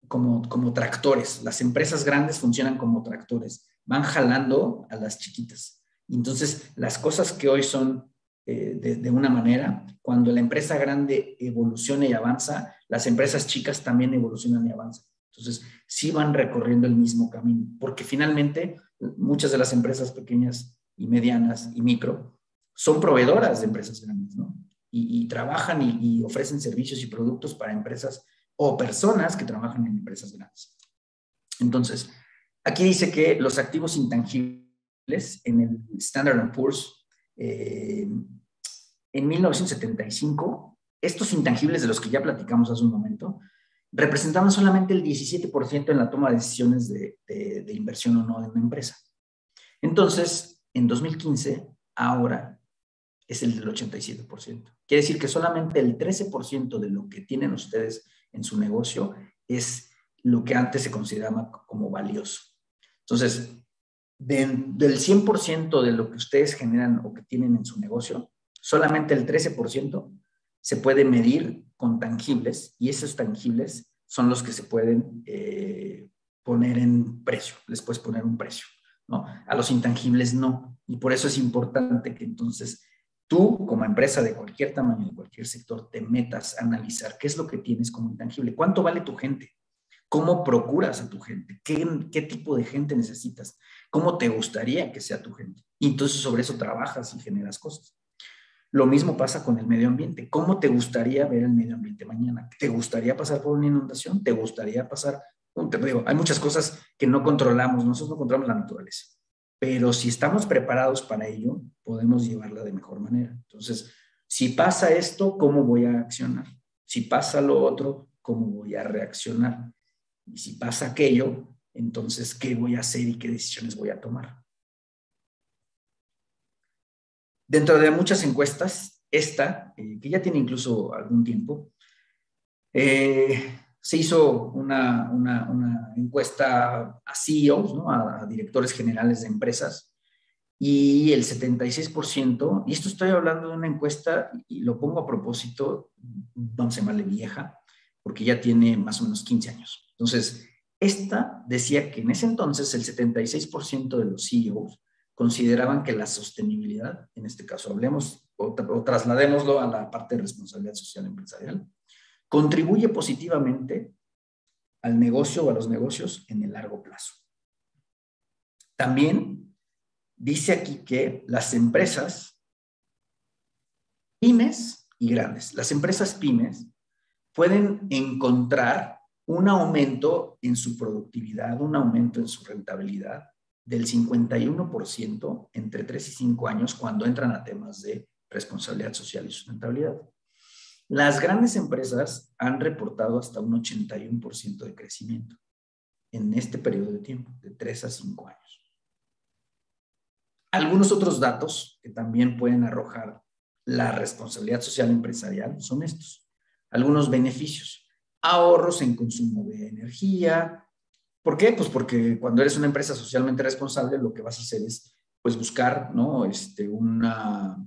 como tractores. Las empresas grandes funcionan como tractores, van jalando a las chiquitas. Entonces, las cosas que hoy son de una manera, cuando la empresa grande evoluciona y avanza, las empresas chicas también evolucionan y avanzan. Entonces, sí van recorriendo el mismo camino, porque finalmente muchas de las empresas pequeñas y medianas y micro son proveedoras de empresas grandes, ¿no? Y trabajan y ofrecen servicios y productos para empresas o personas que trabajan en empresas grandes. Entonces, aquí dice que los activos intangibles en el Standard & Poor's en 1975, estos intangibles de los que ya platicamos hace un momento, representaban solamente el 17% en la toma de decisiones de inversión o no de una empresa. Entonces, en 2015, ahora es el del 87%. Quiere decir que solamente el 13% de lo que tienen ustedes en su negocio es lo que antes se consideraba como valioso. Entonces, del 100% de lo que ustedes generan o que tienen en su negocio, solamente el 13% se puede medir con tangibles y esos tangibles son los que se pueden poner en precio, les puedes poner un precio. ¿no? A los intangibles no. Y por eso es importante que entonces tú, como empresa de cualquier tamaño, de cualquier sector, te metas a analizar qué es lo que tienes como intangible, cuánto vale tu gente, cómo procuras a tu gente, qué tipo de gente necesitas, cómo te gustaría que sea tu gente. Y entonces sobre eso trabajas y generas cosas. Lo mismo pasa con el medio ambiente. ¿Cómo te gustaría ver el medio ambiente mañana? ¿Te gustaría pasar por una inundación? ¿Te gustaría pasar? Te digo, hay muchas cosas que no controlamos, nosotros no controlamos la naturaleza, pero si estamos preparados para ello, podemos llevarla de mejor manera. Entonces, si pasa esto, ¿cómo voy a accionar? Si pasa lo otro, ¿cómo voy a reaccionar? Y si pasa aquello, entonces, ¿qué voy a hacer y qué decisiones voy a tomar? Dentro de muchas encuestas, esta, que ya tiene incluso algún tiempo, se hizo una encuesta a CEOs, ¿no? A directores generales de empresas, y el 76%, y esto estoy hablando de una encuesta, y lo pongo a propósito, vamos a llamarle vieja, porque ya tiene más o menos 15 años. Entonces, esta decía que en ese entonces el 76% de los CEOs consideraban que la sostenibilidad, en este caso hablemos o trasladémoslo a la parte de responsabilidad social empresarial, contribuye positivamente al negocio o a los negocios en el largo plazo. También dice aquí que las empresas pymes y grandes, las empresas pymes pueden encontrar un aumento en su productividad, un aumento en su rentabilidad del 51% entre 3 y 5 años cuando entran a temas de responsabilidad social y sustentabilidad. Las grandes empresas han reportado hasta un 81% de crecimiento en este periodo de tiempo, de 3 a 5 años. Algunos otros datos que también pueden arrojar la responsabilidad social empresarial son estos. Algunos beneficios. Ahorros en consumo de energía. ¿Por qué? Pues porque cuando eres una empresa socialmente responsable, lo que vas a hacer es pues buscar, ¿no? Una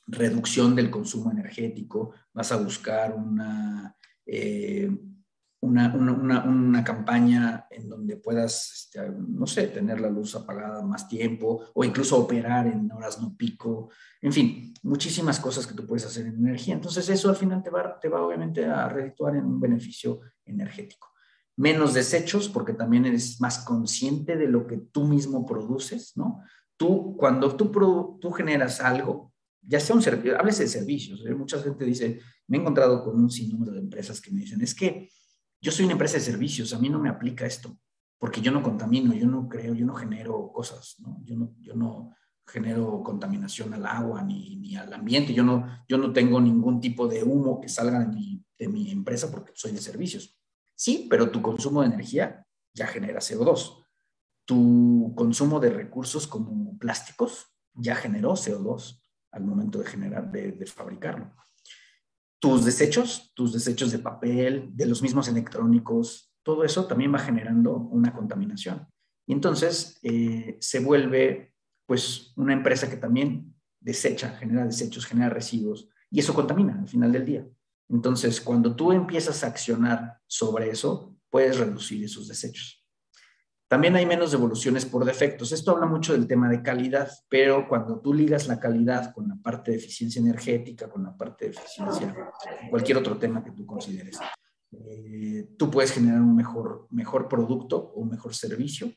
reducción del consumo energético, vas a buscar una campaña en donde puedas, no sé, tener la luz apagada más tiempo o incluso operar en horas no pico. En fin, muchísimas cosas que tú puedes hacer en energía. Entonces eso al final te va obviamente a redituar en un beneficio energético. Menos desechos porque también eres más consciente de lo que tú mismo produces, ¿no? Cuando tú generas algo, ya sea un servicio, háblese de servicios. Mucha gente dice, me he encontrado con un sinnúmero de empresas que me dicen, es que yo soy una empresa de servicios, a mí no me aplica esto, porque yo no contamino, yo no creo, yo no genero cosas, ¿no? Yo no genero contaminación al agua ni al ambiente, yo no tengo ningún tipo de humo que salga de mi empresa porque soy de servicios. Sí, pero tu consumo de energía ya genera CO2. Tu consumo de recursos como plásticos ya generó CO2 al momento de fabricarlo. Tus desechos de papel, de los mismos electrónicos, todo eso también va generando una contaminación. Y entonces se vuelve pues una empresa que también genera desechos, genera residuos, y eso contamina al final del día. Entonces, cuando tú empiezas a accionar sobre eso, puedes reducir esos desechos. También hay menos devoluciones por defectos. Esto habla mucho del tema de calidad, pero cuando tú ligas la calidad con la parte de eficiencia energética, con la parte de eficiencia, cualquier otro tema que tú consideres, tú puedes generar un mejor producto o un mejor servicio,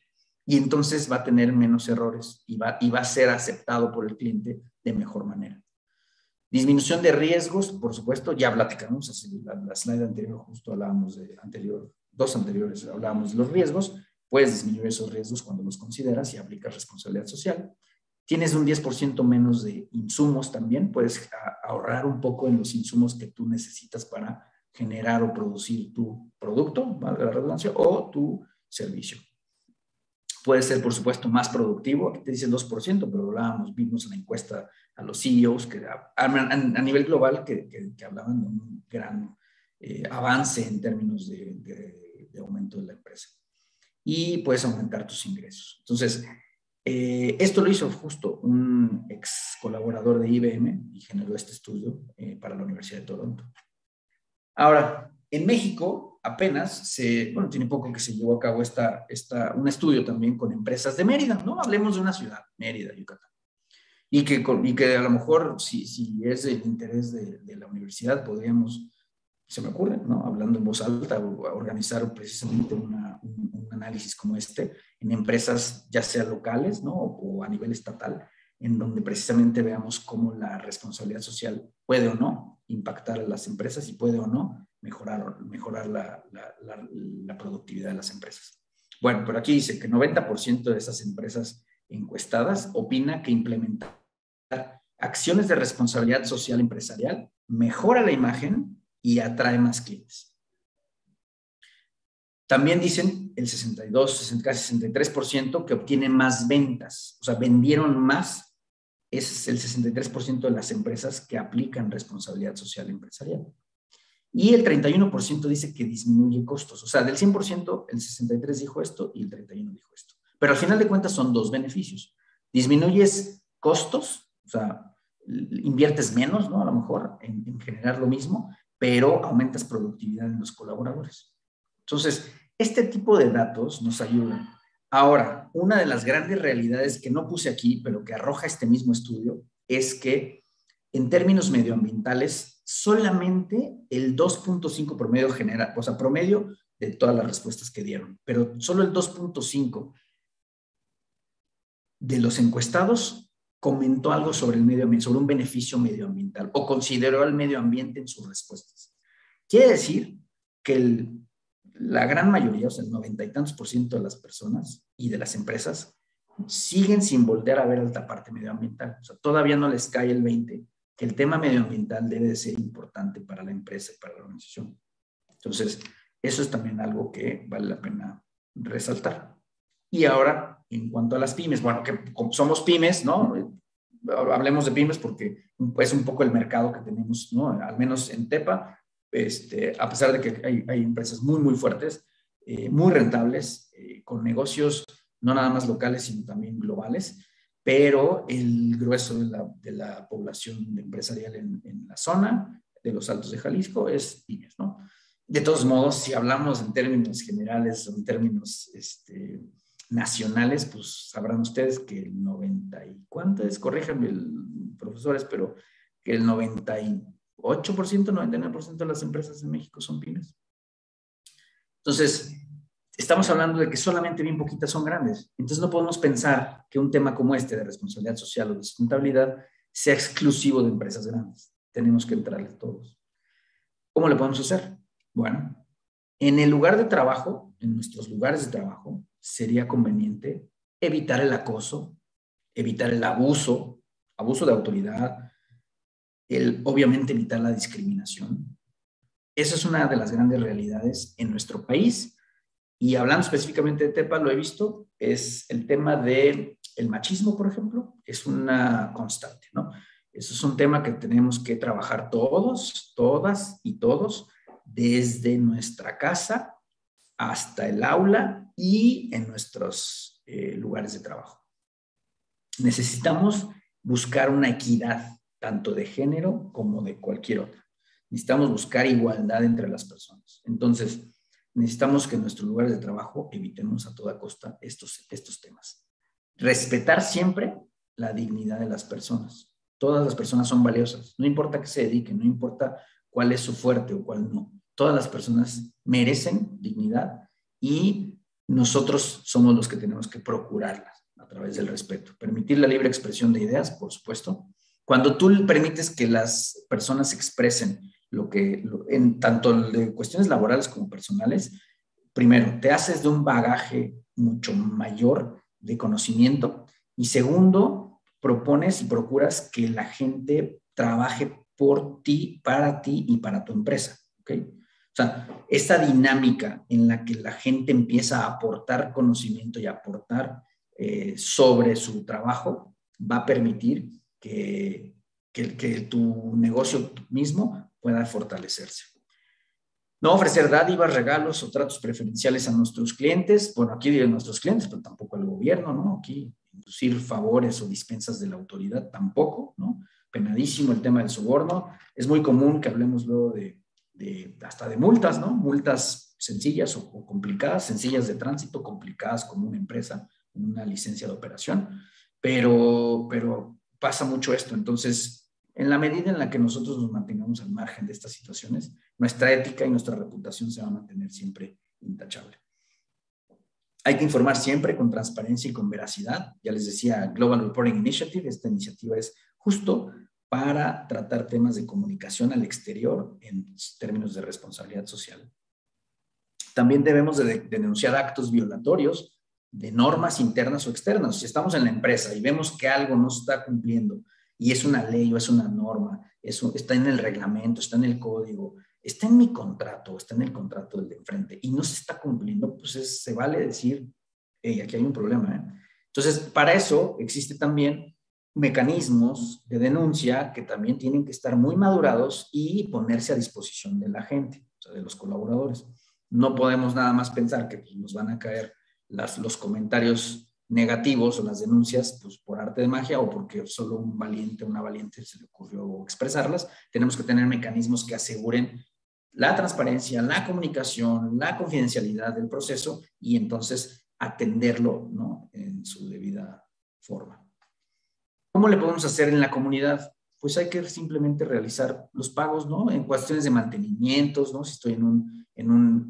y entonces va a tener menos errores y va a ser aceptado por el cliente de mejor manera. Disminución de riesgos, por supuesto, ya platicamos, así, la slide anterior justo hablábamos dos anteriores hablábamos de los riesgos. Puedes disminuir esos riesgos cuando los consideras y aplicas responsabilidad social. Tienes un 10% menos de insumos también, puedes ahorrar un poco en los insumos que tú necesitas para generar o producir tu producto, valga la redundancia, o tu servicio. Puede ser, por supuesto, más productivo. Aquí te dice el 2%, pero vimos en la encuesta a los CEOs que a nivel global que hablaban de un gran avance en términos de aumento de la empresa. Y puedes aumentar tus ingresos. Entonces, esto lo hizo justo un ex colaborador de IBM y generó este estudio para la Universidad de Toronto. Ahora, En México apenas tiene poco que se llevó a cabo un estudio también con empresas de Mérida, ¿no? Hablemos de una ciudad, Mérida, Yucatán. Y que a lo mejor, si es del interés de la universidad, podríamos, se me ocurre, ¿no? Hablando en voz alta, organizar precisamente un análisis como este en empresas, ya sea locales, ¿no? O a nivel estatal, en donde precisamente veamos cómo la responsabilidad social puede o no impactar a las empresas y puede o no mejorar la productividad de las empresas. Bueno, pero aquí dice que 90% de esas empresas encuestadas opina que implementar acciones de responsabilidad social empresarial mejora la imagen y atrae más clientes. También dicen el 62, casi 63% que obtiene más ventas, o sea, vendieron más. Es el 63% de las empresas que aplican responsabilidad social empresarial. Y el 31% dice que disminuye costos. O sea, del 100%, el 63% dijo esto y el 31% dijo esto. Pero al final de cuentas son dos beneficios. Disminuyes costos, o sea, inviertes menos, ¿no? A lo mejor en generar lo mismo, pero aumentas productividad en los colaboradores. Entonces, este tipo de datos nos ayudan. Ahora, una de las grandes realidades que no puse aquí, pero que arroja este mismo estudio, es que en términos medioambientales, solamente el 2.5 promedio genera, o sea, promedio de todas las respuestas que dieron, pero solo el 2.5 de los encuestados comentó algo sobre el medio ambiente, sobre un beneficio medioambiental o consideró al medio ambiente en sus respuestas. Quiere decir que la gran mayoría, o sea, el 90 y tantos % de las personas y de las empresas siguen sin voltear a ver esta parte medioambiental. O sea, todavía no les cae el 20 que el tema medioambiental debe de ser importante para la empresa y para la organización. Entonces, eso es también algo que vale la pena resaltar. Y ahora, en cuanto a las pymes, bueno, que somos pymes, ¿no? Hablemos de pymes porque es un poco el mercado que tenemos, ¿no? Al menos en Tepa, a pesar de que hay empresas muy, muy fuertes, muy rentables, con negocios no nada más locales, sino también globales, pero el grueso de la población empresarial en la zona de los Altos de Jalisco es pymes, ¿no? De todos modos, si hablamos en términos generales o en términos nacionales, pues sabrán ustedes que el 90 y cuánto es, corríjanme, profesores, pero que el 98%, 99% de las empresas en México son pymes. Entonces, estamos hablando de que solamente bien poquitas son grandes. Entonces, no podemos pensar que un tema como este de responsabilidad social o de sustentabilidad sea exclusivo de empresas grandes. Tenemos que entrarle todos. ¿Cómo le podemos hacer? Bueno, en el lugar de trabajo, en nuestros lugares de trabajo, sería conveniente evitar el acoso, evitar el abuso de autoridad, obviamente evitar la discriminación. Esa es una de las grandes realidades en nuestro país. Y hablando específicamente de Tepa, lo he visto, es el tema del machismo, por ejemplo, es una constante, ¿no? Eso es un tema que tenemos que trabajar todos, todas y todos, desde nuestra casa hasta el aula y en nuestros lugares de trabajo. Necesitamos buscar una equidad, tanto de género como de cualquier otra. Necesitamos buscar igualdad entre las personas. Entonces, necesitamos que en nuestros lugares de trabajo evitemos a toda costa estos temas. Respetar siempre la dignidad de las personas. Todas las personas son valiosas. No importa qué se dediquen, no importa cuál es su fuerte o cuál no. Todas las personas merecen dignidad y nosotros somos los que tenemos que procurarla a través del respeto. Permitir la libre expresión de ideas, por supuesto. Cuando tú permites que las personas expresen en tanto de cuestiones laborales como personales, primero, te haces de un bagaje mucho mayor de conocimiento y segundo, propones y procuras que la gente trabaje por ti, para ti y para tu empresa, ¿ok? O sea, esta dinámica en la que la gente empieza a aportar conocimiento y a aportar sobre su trabajo va a permitir que tu negocio mismo pueda fortalecerse. No ofrecer dádivas, regalos o tratos preferenciales a nuestros clientes. Bueno, aquí digo nuestros clientes, pero tampoco al gobierno, ¿no? Aquí inducir favores o dispensas de la autoridad tampoco, ¿no? Penadísimo el tema del soborno. Es muy común que hablemos luego de hasta de multas, ¿no? Multas sencillas o complicadas, sencillas de tránsito, complicadas como una empresa, una licencia de operación, pero pasa mucho esto. Entonces, en la medida en la que nosotros nos mantengamos al margen de estas situaciones, nuestra ética y nuestra reputación se va a mantener siempre intachable. Hay que informar siempre con transparencia y con veracidad. Ya les decía, Global Reporting Initiative, esta iniciativa es justo para tratar temas de comunicación al exterior en términos de responsabilidad social. También debemos de denunciar actos violatorios de normas internas o externas. Si estamos en la empresa y vemos que algo no se está cumpliendo y es una ley o es una norma, está en el reglamento, está en el código, está en mi contrato, está en el contrato del de enfrente y no se está cumpliendo, pues se vale decir, hey, aquí hay un problema, ¿eh? Entonces, para eso existe también mecanismos de denuncia que también tienen que estar muy madurados y ponerse a disposición de la gente, o sea, de los colaboradores. No podemos nada más pensar que pues, nos van a caer los comentarios negativos o las denuncias pues, por arte de magia o porque solo una valiente se le ocurrió expresarlas. Tenemos que tener mecanismos que aseguren la transparencia, la comunicación, la confidencialidad del proceso y entonces atenderlo, ¿no?, en su debida forma. ¿Cómo le podemos hacer en la comunidad? Pues hay que simplemente realizar los pagos, ¿no? En cuestiones de mantenimientos, ¿no? Si estoy en un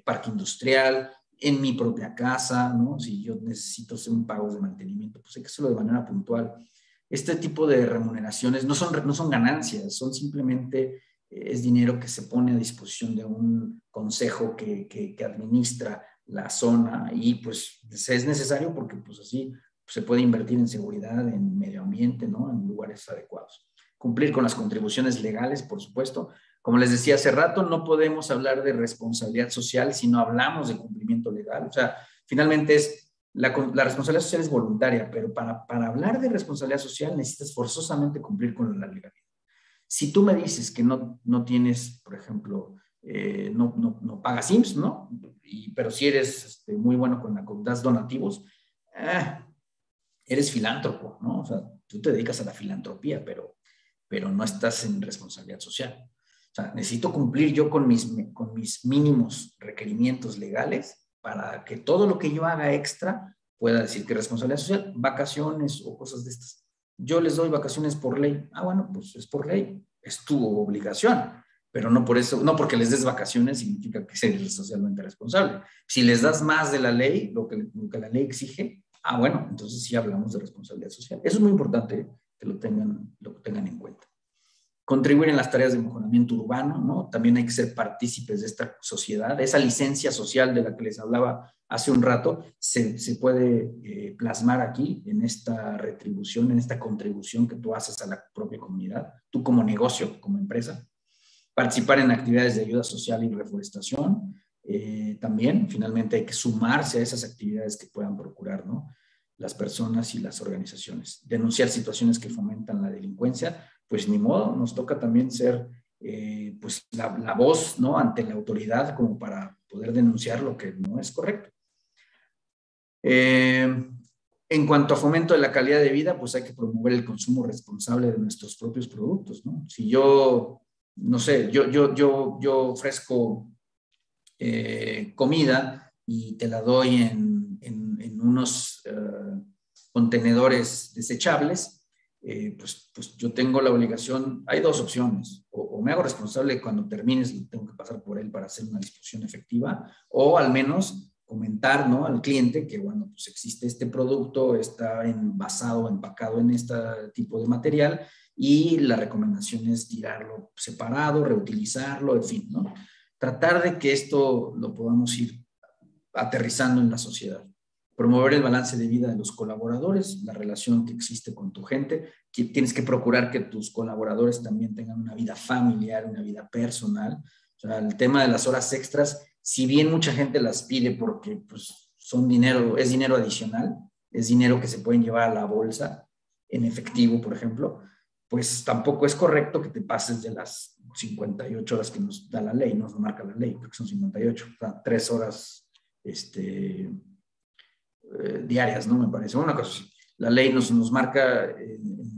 parque industrial, en mi propia casa, ¿no? Si yo necesito hacer un pago de mantenimiento, pues hay que hacerlo de manera puntual. Este tipo de remuneraciones no son ganancias, son simplemente, es dinero que se pone a disposición de un consejo que administra la zona y pues es necesario porque pues así se puede invertir en seguridad, en medio ambiente, ¿no?, en lugares adecuados. Cumplir con las contribuciones legales, por supuesto. Como les decía hace rato, no podemos hablar de responsabilidad social si no hablamos de cumplimiento legal. O sea, finalmente la responsabilidad social es voluntaria, pero para hablar de responsabilidad social necesitas forzosamente cumplir con la legalidad. Si tú me dices que no tienes, por ejemplo, no pagas IMSS, ¿no? Pero si eres muy bueno das donativos, eres filántropo, ¿no? O sea, tú te dedicas a la filantropía, pero no estás en responsabilidad social. O sea, necesito cumplir yo con mis mínimos requerimientos legales para que todo lo que yo haga extra pueda decir que es responsabilidad social, vacaciones o cosas de estas. Yo les doy vacaciones por ley. Bueno, pues es por ley, es tu obligación, pero no por eso, no porque les des vacaciones significa que eres socialmente responsable. Si les das más de la ley, lo que la ley exige, bueno, entonces sí hablamos de responsabilidad social. Eso es muy importante que lo tengan en cuenta. Contribuir en las tareas de mejoramiento urbano, ¿no? También hay que ser partícipes de esta sociedad. Esa licencia social de la que les hablaba hace un rato se puede plasmar aquí en esta retribución, en esta contribución que tú haces a la propia comunidad, tú como negocio, como empresa. Participar en actividades de ayuda social y reforestación. También, finalmente, hay que sumarse a esas actividades que puedan procurar, ¿no?, las personas y las organizaciones. Denunciar situaciones que fomentan la delincuencia, pues ni modo, nos toca también ser pues la voz, ¿no?, ante la autoridad como para poder denunciar lo que no es correcto. En cuanto a fomento de la calidad de vida, pues hay que promover el consumo responsable de nuestros propios productos, ¿no? Si yo, no sé, yo ofrezco comida y te la doy en unos contenedores desechables, pues yo tengo la obligación, hay dos opciones, o me hago responsable cuando termines y tengo que pasar por él para hacer una disposición efectiva, o al menos comentar, ¿no?, al cliente que, bueno, pues existe este producto, está envasado, empacado en este tipo de material y la recomendación es tirarlo separado, reutilizarlo, en fin, ¿no? Tratar de que esto lo podamos ir aterrizando en la sociedad. Promover el balance de vida de los colaboradores, la relación que existe con tu gente, que tienes que procurar que tus colaboradores también tengan una vida familiar, una vida personal. O sea, el tema de las horas extras, si bien mucha gente las pide porque pues, es dinero adicional, es dinero que se pueden llevar a la bolsa en efectivo, por ejemplo, pues tampoco es correcto que te pases de las 58 horas que nos da la ley, nos marca la ley, creo que son 58, o sea, 3 horas diarias, ¿no? Me parece. Una cosa, la ley nos marca,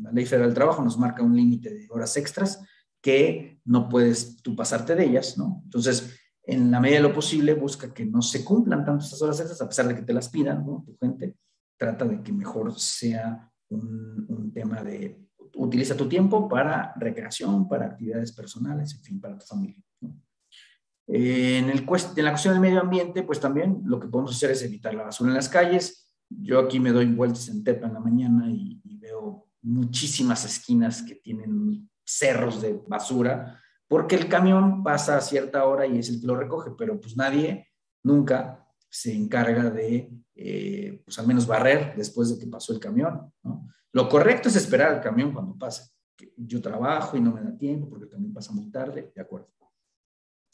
la Ley Federal del Trabajo nos marca un límite de horas extras, que no puedes tú pasarte de ellas, ¿no? Entonces, en la medida de lo posible, busca que no se cumplan tanto estas horas extras, a pesar de que te las pidan, ¿no? Tu gente trata de que mejor sea un tema de utiliza tu tiempo para recreación, para actividades personales, en fin, para tu familia, ¿no? En la cuestión del medio ambiente, pues también lo que podemos hacer es evitar la basura en las calles. Yo aquí me doy vueltas en Tepa en la mañana y veo muchísimas esquinas que tienen cerros de basura, porque el camión pasa a cierta hora y es el que lo recoge, pero pues nadie nunca se encarga de, pues al menos barrer después de que pasó el camión, ¿no? Lo correcto es esperar al camión cuando pase. Yo trabajo y no me da tiempo porque también pasa muy tarde, de acuerdo.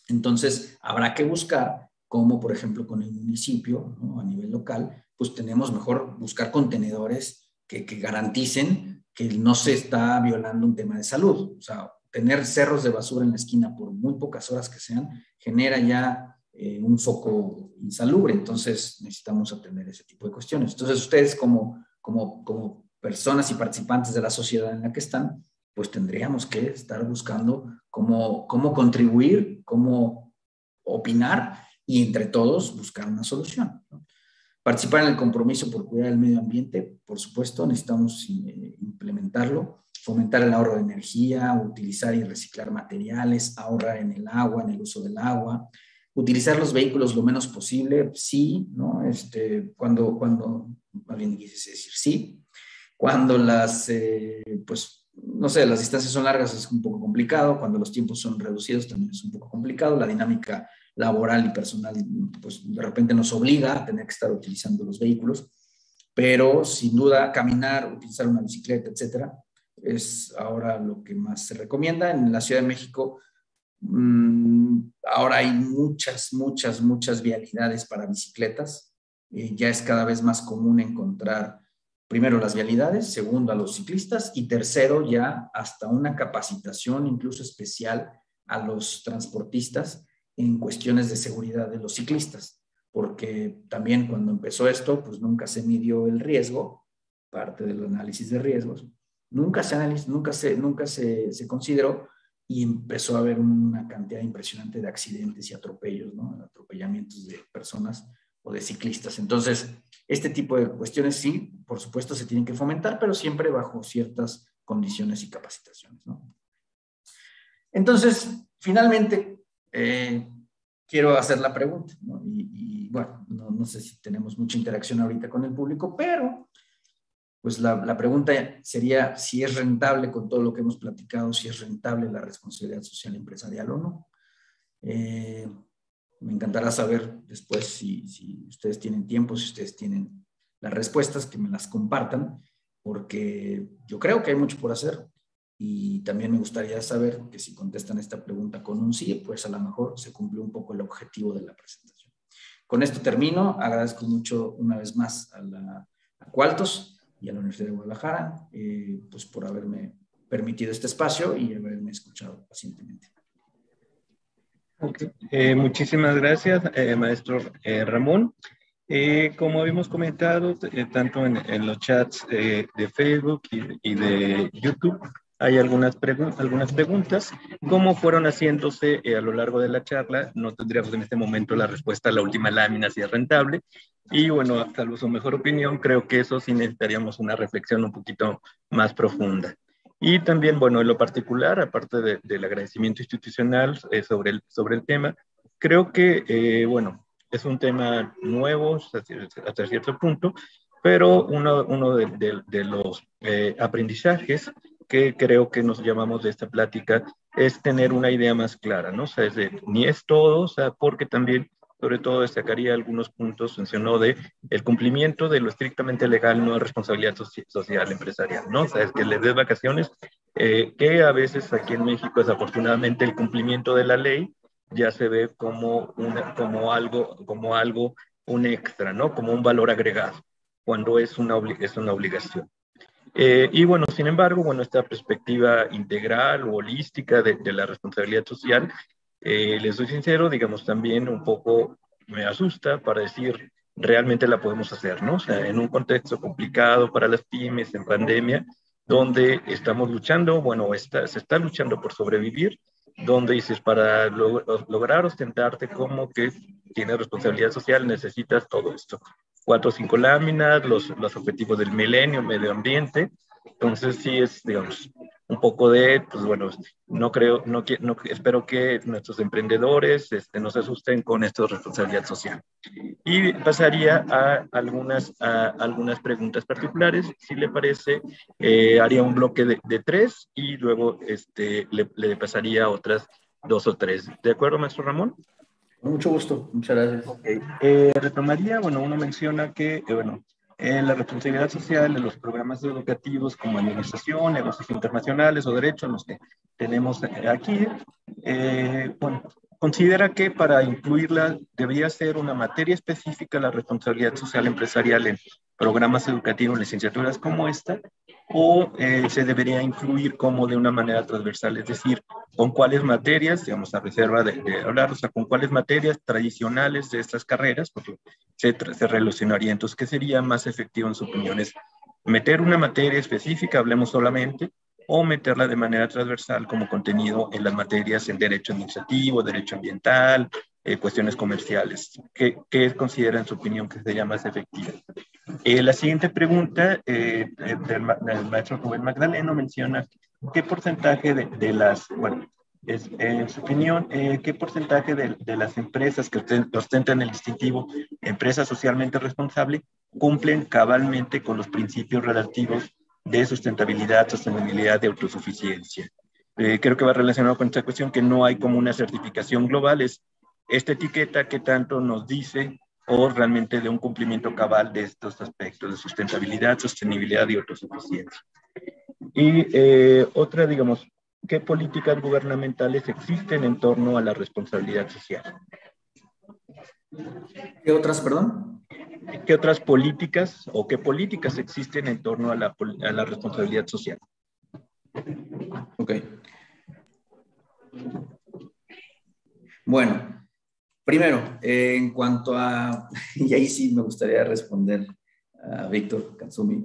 Entonces, habrá que buscar cómo, por ejemplo, con el municipio, ¿no? A nivel local, pues tenemos mejor buscar contenedores que garanticen que no se está violando un tema de salud. O sea, tener cerros de basura en la esquina por muy pocas horas que sean, genera ya un foco insalubre. Entonces, necesitamos atender ese tipo de cuestiones. Entonces, ustedes como personas y participantes de la sociedad en la que están, pues tendríamos que estar buscando cómo contribuir, cómo opinar y entre todos buscar una solución, ¿no? Participar en el compromiso por cuidar el medio ambiente, por supuesto, necesitamos implementarlo, fomentar el ahorro de energía, utilizar y reciclar materiales, ahorrar en el agua, en el uso del agua, utilizar los vehículos lo menos posible, sí, ¿no? Más bien quise decir sí, cuando pues, no sé, las distancias son largas es un poco complicado, cuando los tiempos son reducidos también es un poco complicado, la dinámica laboral y personal, pues de repente nos obliga a tener que estar utilizando los vehículos, pero sin duda caminar, utilizar una bicicleta, etcétera, es ahora lo que más se recomienda. En la Ciudad de México, ahora hay muchas vialidades para bicicletas. Ya es cada vez más común encontrar, primero, las vialidades, segundo, a los ciclistas y tercero, ya hasta una capacitación incluso especial a los transportistas en cuestiones de seguridad de los ciclistas, porque también cuando empezó esto, pues nunca se midió el riesgo, parte del análisis de riesgos, nunca se consideró y empezó a haber una cantidad impresionante de accidentes y atropellos, ¿no? Atropellamientos de personas o de ciclistas. Entonces, este tipo de cuestiones sí, por supuesto, se tienen que fomentar, pero siempre bajo ciertas condiciones y capacitaciones, ¿no? Entonces, finalmente, quiero hacer la pregunta, ¿no? Y bueno, no sé si tenemos mucha interacción ahorita con el público, pero pues la pregunta sería si es rentable con todo lo que hemos platicado, si es rentable la responsabilidad social empresarial o no. Me encantará saber después si ustedes tienen tiempo, si ustedes tienen las respuestas, que me las compartan, porque yo creo que hay mucho por hacer. Y también me gustaría saber que si contestan esta pregunta con un sí, pues a lo mejor se cumplió un poco el objetivo de la presentación. Con esto termino. Agradezco mucho una vez más a Qualtos y a la Universidad de Guadalajara, pues por haberme permitido este espacio y haberme escuchado pacientemente. Okay. Muchísimas gracias, maestro Ramón. Como habíamos comentado, tanto en los chats de Facebook y de YouTube, hay algunas preguntas. ¿Cómo fueron haciéndose a lo largo de la charla? No tendríamos en este momento la respuesta a la última lámina, si es rentable. Y bueno, salvo su mejor opinión, creo que eso sí necesitaríamos una reflexión un poquito más profunda. Y también, bueno, en lo particular, aparte del agradecimiento institucional sobre el tema, creo que, bueno, es un tema nuevo hasta cierto punto, pero uno de los aprendizajes que creo que nos llamamos de esta plática es tener una idea más clara, ¿no? O sea, ni es todo, o sea, porque también, sobre todo, destacaría algunos puntos, mencionó de el cumplimiento de lo estrictamente legal, no es responsabilidad social empresarial, ¿no? O sea, es que les des vacaciones, que a veces aquí en México, desafortunadamente, el cumplimiento de la ley ya se ve como algo, un extra, ¿no? Como un valor agregado, cuando es una obligación. Y bueno, sin embargo, bueno, esta perspectiva integral o holística de la responsabilidad social, les soy sincero, digamos, también un poco me asusta para decir, realmente la podemos hacer, ¿no? O sea, en un contexto complicado para las pymes, en pandemia, donde estamos luchando, bueno, se está luchando por sobrevivir, donde dices, para lograr ostentarte como que tienes responsabilidad social, necesitas todo esto. 4 o 5 láminas, los objetivos del milenio, medio ambiente. Entonces sí es, digamos, un poco de, pues bueno, no creo, espero que nuestros emprendedores no se asusten con esto de responsabilidad social. Y pasaría a algunas preguntas particulares. Si le parece, haría un bloque de 3 y luego le pasaría otras 2 o 3. ¿De acuerdo, maestro Ramón? Con mucho gusto, muchas gracias. Okay. Retomaría, bueno, uno menciona que, la responsabilidad social en los programas educativos como administración, negocios internacionales o derecho, los que tenemos aquí, bueno, considera que para incluirla debería ser una materia específica la responsabilidad social empresarial en programas educativos, licenciaturas como esta, o se debería incluir como de una manera transversal, es decir, con cuáles materias, digamos, a reserva de hablar, o sea, con cuáles materias tradicionales de estas carreras, porque se relacionaría. Entonces, ¿qué sería más efectivo en su opinión? ¿Es meter una materia específica, hablemos solamente, o meterla de manera transversal como contenido en las materias en derecho administrativo, derecho ambiental, cuestiones comerciales? ¿Qué considera en su opinión que sería más efectiva? La siguiente pregunta del maestro Rubén Magdaleno menciona qué porcentaje de las, bueno, en su opinión, qué porcentaje de las empresas que ostentan el distintivo empresa socialmente responsable cumplen cabalmente con los principios relativos de sustentabilidad, sostenibilidad y autosuficiencia. Creo que va relacionado con esta cuestión que no hay como una certificación global, es esta etiqueta que tanto nos dice o realmente de un cumplimiento cabal de estos aspectos de sustentabilidad, sostenibilidad y autosuficiencia. Y otra, digamos, ¿qué políticas gubernamentales existen en torno a la responsabilidad social? ¿Qué otras, perdón? ¿Qué otras políticas o qué políticas existen en torno a la responsabilidad social? Ok. Bueno, primero, en cuanto a, y ahí sí me gustaría responder a Víctor Katsumi,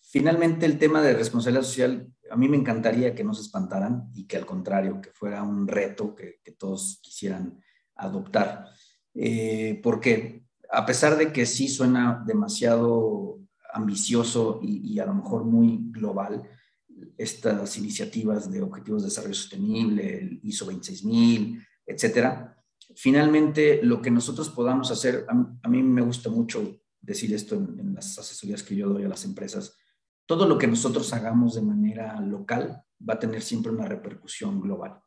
finalmente el tema de responsabilidad social, a mí me encantaría que no se espantaran y que al contrario, que fuera un reto que todos quisieran adoptar. Porque a pesar de que sí suena demasiado ambicioso y a lo mejor muy global, estas iniciativas de Objetivos de Desarrollo Sostenible, el ISO 26000, etcétera, finalmente lo que nosotros podamos hacer, a mí me gusta mucho decir esto en las asesorías que yo doy a las empresas, todo lo que nosotros hagamos de manera local va a tener siempre una repercusión global.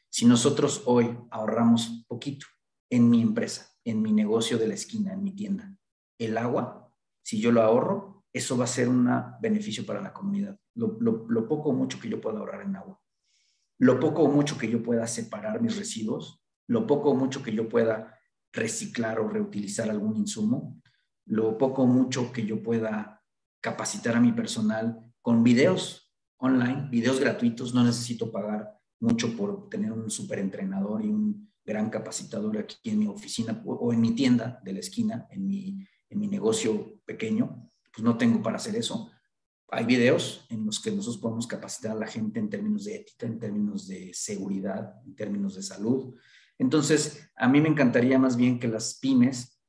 Si nosotros hoy ahorramos poquito en mi empresa, en mi negocio de la esquina, en mi tienda, el agua, si yo lo ahorro, eso va a ser un beneficio para la comunidad. Lo poco o mucho que yo pueda ahorrar en agua, lo poco o mucho que yo pueda separar mis residuos, lo poco o mucho que yo pueda reciclar o reutilizar algún insumo, lo poco o mucho que yo pueda capacitar a mi personal con videos online, videos gratuitos, no necesito pagar mucho por tener un súper entrenador y un gran capacitador aquí en mi oficina o en mi tienda de la esquina, en mi negocio pequeño, pues no tengo para hacer eso. Hay videos en los que nosotros podemos capacitar a la gente en términos de ética, en términos de seguridad, en términos de salud. Entonces, a mí me encantaría más bien que las pymes,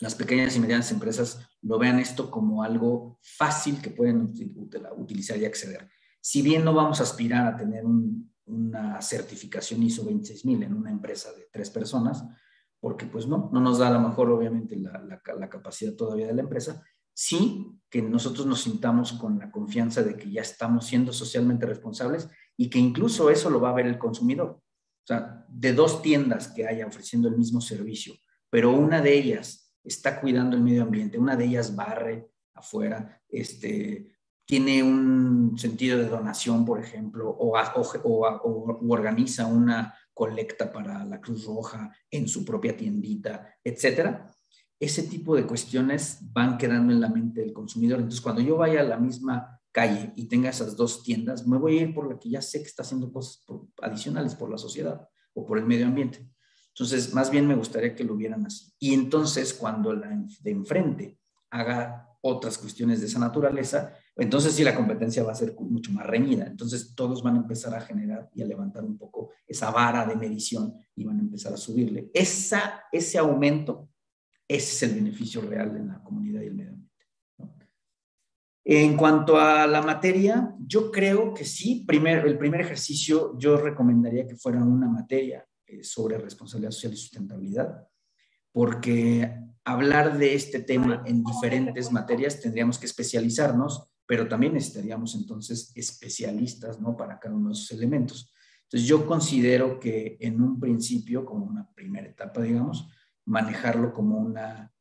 las pequeñas y medianas empresas, lo vean esto como algo fácil que pueden utilizar y acceder. Si bien no vamos a aspirar a tener una certificación ISO 26000 en una empresa de 3 personas, porque pues no nos da a lo mejor obviamente la capacidad todavía de la empresa, sí que nosotros nos sintamos con la confianza de que ya estamos siendo socialmente responsables y que incluso eso lo va a ver el consumidor. O sea, de 2 tiendas que haya ofreciendo el mismo servicio, pero una de ellas está cuidando el medio ambiente, una de ellas barre afuera, tiene un sentido de donación, por ejemplo, o organiza una colecta para la Cruz Roja en su propia tiendita, etcétera. Ese tipo de cuestiones van quedando en la mente del consumidor. Entonces, cuando yo vaya a la misma calle y tenga esas 2 tiendas, me voy a ir por la que ya sé que está haciendo cosas adicionales por la sociedad o por el medio ambiente. Entonces, más bien me gustaría que lo vieran así. Y entonces, cuando la de enfrente haga otras cuestiones de esa naturaleza, entonces sí la competencia va a ser mucho más reñida. Entonces todos van a empezar a generar y a levantar un poco esa vara de medición y van a empezar a subirle. Ese aumento, ese es el beneficio real en la comunidad y el medio ambiente, ¿no? En cuanto a la materia, yo creo que sí, el primer ejercicio yo recomendaría que fuera una materia sobre responsabilidad social y sustentabilidad, porque hablar de este tema en diferentes materias tendríamos que especializarnos, pero también necesitaríamos entonces especialistas, ¿no?, para cada uno de esos elementos. Entonces yo considero que en un principio, como una primera etapa, digamos, manejarlo como una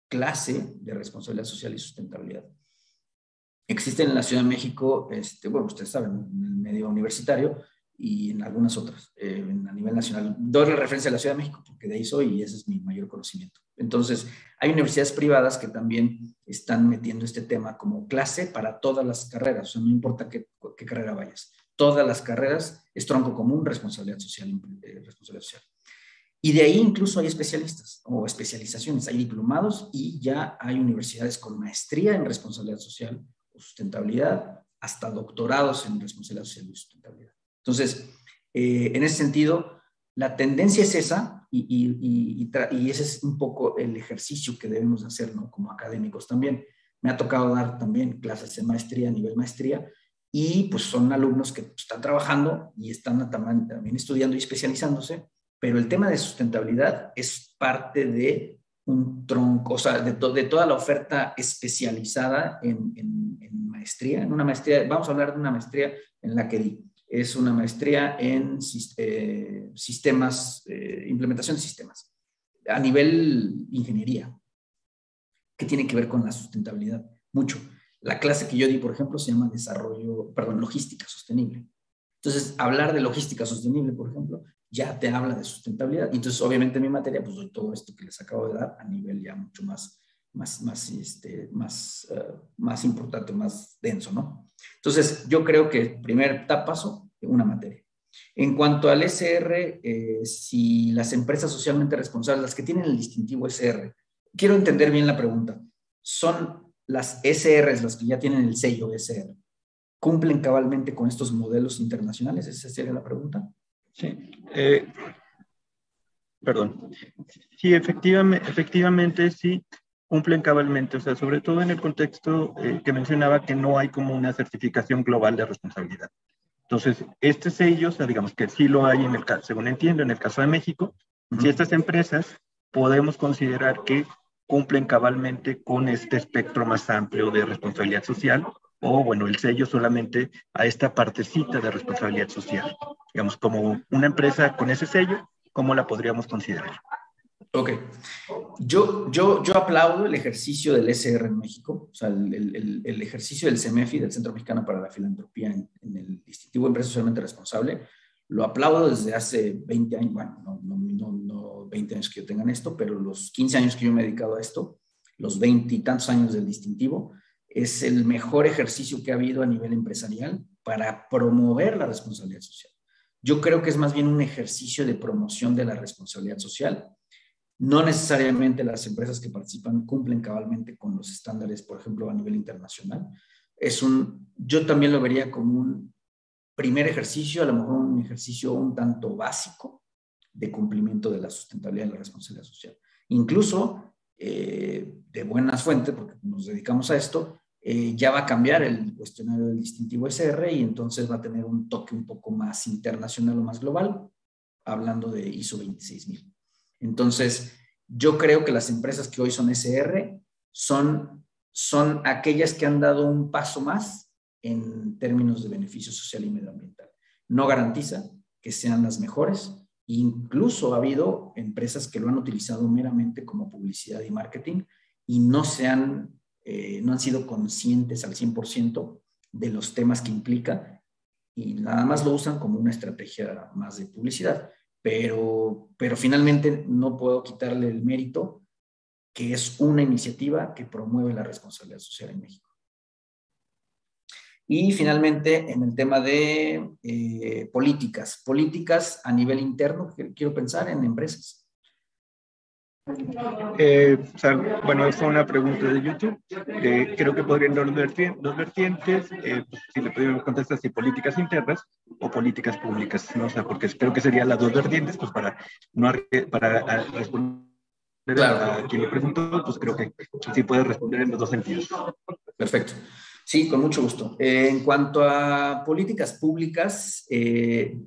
clase de responsabilidad social y sustentabilidad. Existen en la Ciudad de México, bueno, ustedes saben, en el medio universitario y en algunas otras, a nivel nacional. Doy la referencia a la Ciudad de México porque de ahí soy y ese es mi mayor conocimiento. Entonces, hay universidades privadas que también están metiendo este tema como clase para todas las carreras, o sea, no importa qué carrera vayas. Todas las carreras es tronco común, responsabilidad social, responsabilidad social. Y de ahí incluso hay especialistas o especializaciones, hay diplomados y ya hay universidades con maestría en responsabilidad social o sustentabilidad, hasta doctorados en responsabilidad social y sustentabilidad. Entonces, en ese sentido, la tendencia es esa y ese es un poco el ejercicio que debemos hacer, ¿no?, como académicos también. Me ha tocado dar también clases de maestría, a nivel maestría, y pues son alumnos que están trabajando y están también estudiando y especializándose, pero el tema de sustentabilidad es parte de un tronco, o sea, de toda la oferta especializada en maestría. En una maestría, vamos a hablar de una maestría en la que di. Es una maestría en sistemas, implementación de sistemas, a nivel ingeniería, que tiene que ver con la sustentabilidad, mucho. La clase que yo di, por ejemplo, se llama logística sostenible. Entonces, hablar de logística sostenible, por ejemplo, ya te habla de sustentabilidad. Y entonces, obviamente, en mi materia, pues doy todo esto que les acabo de dar a nivel ya mucho más importante, más denso, ¿no? Entonces, yo creo que primer paso, una materia. En cuanto al SR, si las empresas socialmente responsables, las que tienen el distintivo SR, quiero entender bien la pregunta, ¿son las SRs las que ya tienen el sello SR? ¿Cumplen cabalmente con estos modelos internacionales? ¿Esa sería la pregunta? Sí, perdón. Sí, efectivamente sí cumplen cabalmente, o sea, sobre todo en el contexto que mencionaba, que no hay como una certificación global de responsabilidad. Entonces, este sello, o sea, digamos que sí lo hay en el caso, según entiendo, en el caso de México, si estas empresas podemos considerar que cumplen cabalmente con este espectro más amplio de responsabilidad social, o bueno, el sello solamente a esta partecita de responsabilidad social. Digamos, como una empresa con ese sello, ¿cómo la podríamos considerar? Ok. Yo aplaudo el ejercicio del SR en México, o sea, el ejercicio del CEMEFI, del Centro Mexicano para la Filantropía en el distintivo Empresa Socialmente Responsable. Lo aplaudo desde hace 20 años, bueno, no 20 años que yo tenga en esto, pero los 15 años que yo me he dedicado a esto, los 20 y tantos años del distintivo, es el mejor ejercicio que ha habido a nivel empresarial para promover la responsabilidad social. Yo creo que es más bien un ejercicio de promoción de la responsabilidad social. No necesariamente las empresas que participan cumplen cabalmente con los estándares, por ejemplo, a nivel internacional. Yo también lo vería como un primer ejercicio, a lo mejor un ejercicio un tanto básico de cumplimiento de la sustentabilidad y la responsabilidad social. Incluso, de buenas fuentes, porque nos dedicamos a esto, ya va a cambiar el cuestionario del distintivo SR y entonces va a tener un toque un poco más internacional o más global, hablando de ISO 26000. Entonces, yo creo que las empresas que hoy son SR son aquellas que han dado un paso más en términos de beneficio social y medioambiental. No garantiza que sean las mejores. Incluso ha habido empresas que lo han utilizado meramente como publicidad y marketing y no han sido conscientes al 100% de los temas que implica y nada más lo usan como una estrategia más de publicidad. Pero finalmente no puedo quitarle el mérito que es una iniciativa que promueve la responsabilidad social en México. Y finalmente, en el tema de políticas a nivel interno, quiero pensar en empresas. O sea, bueno, fue una pregunta de YouTube. Creo que podrían dar dos vertientes. Pues, si le podríamos contestar si políticas internas o políticas públicas, ¿no? O sea, porque creo que serían las dos vertientes, pues para, no, para responder Claro, a quien le preguntó, pues creo que sí puede responder en los dos sentidos. perfecto. Sí, con mucho gusto. En cuanto a políticas públicas que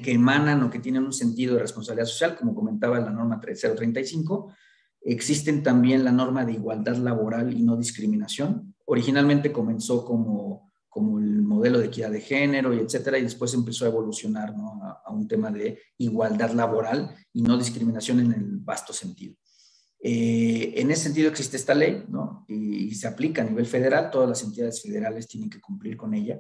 emanan o que tienen un sentido de responsabilidad social, como comentaba la norma 3035, existen también la norma de igualdad laboral y no discriminación. Originalmente comenzó como el modelo de equidad de género y etcétera, y después empezó a evolucionar, ¿no? A un tema de igualdad laboral y no discriminación en el vasto sentido. En ese sentido existe esta ley, ¿no? Y se aplica a nivel federal, todas las entidades federales tienen que cumplir con ella,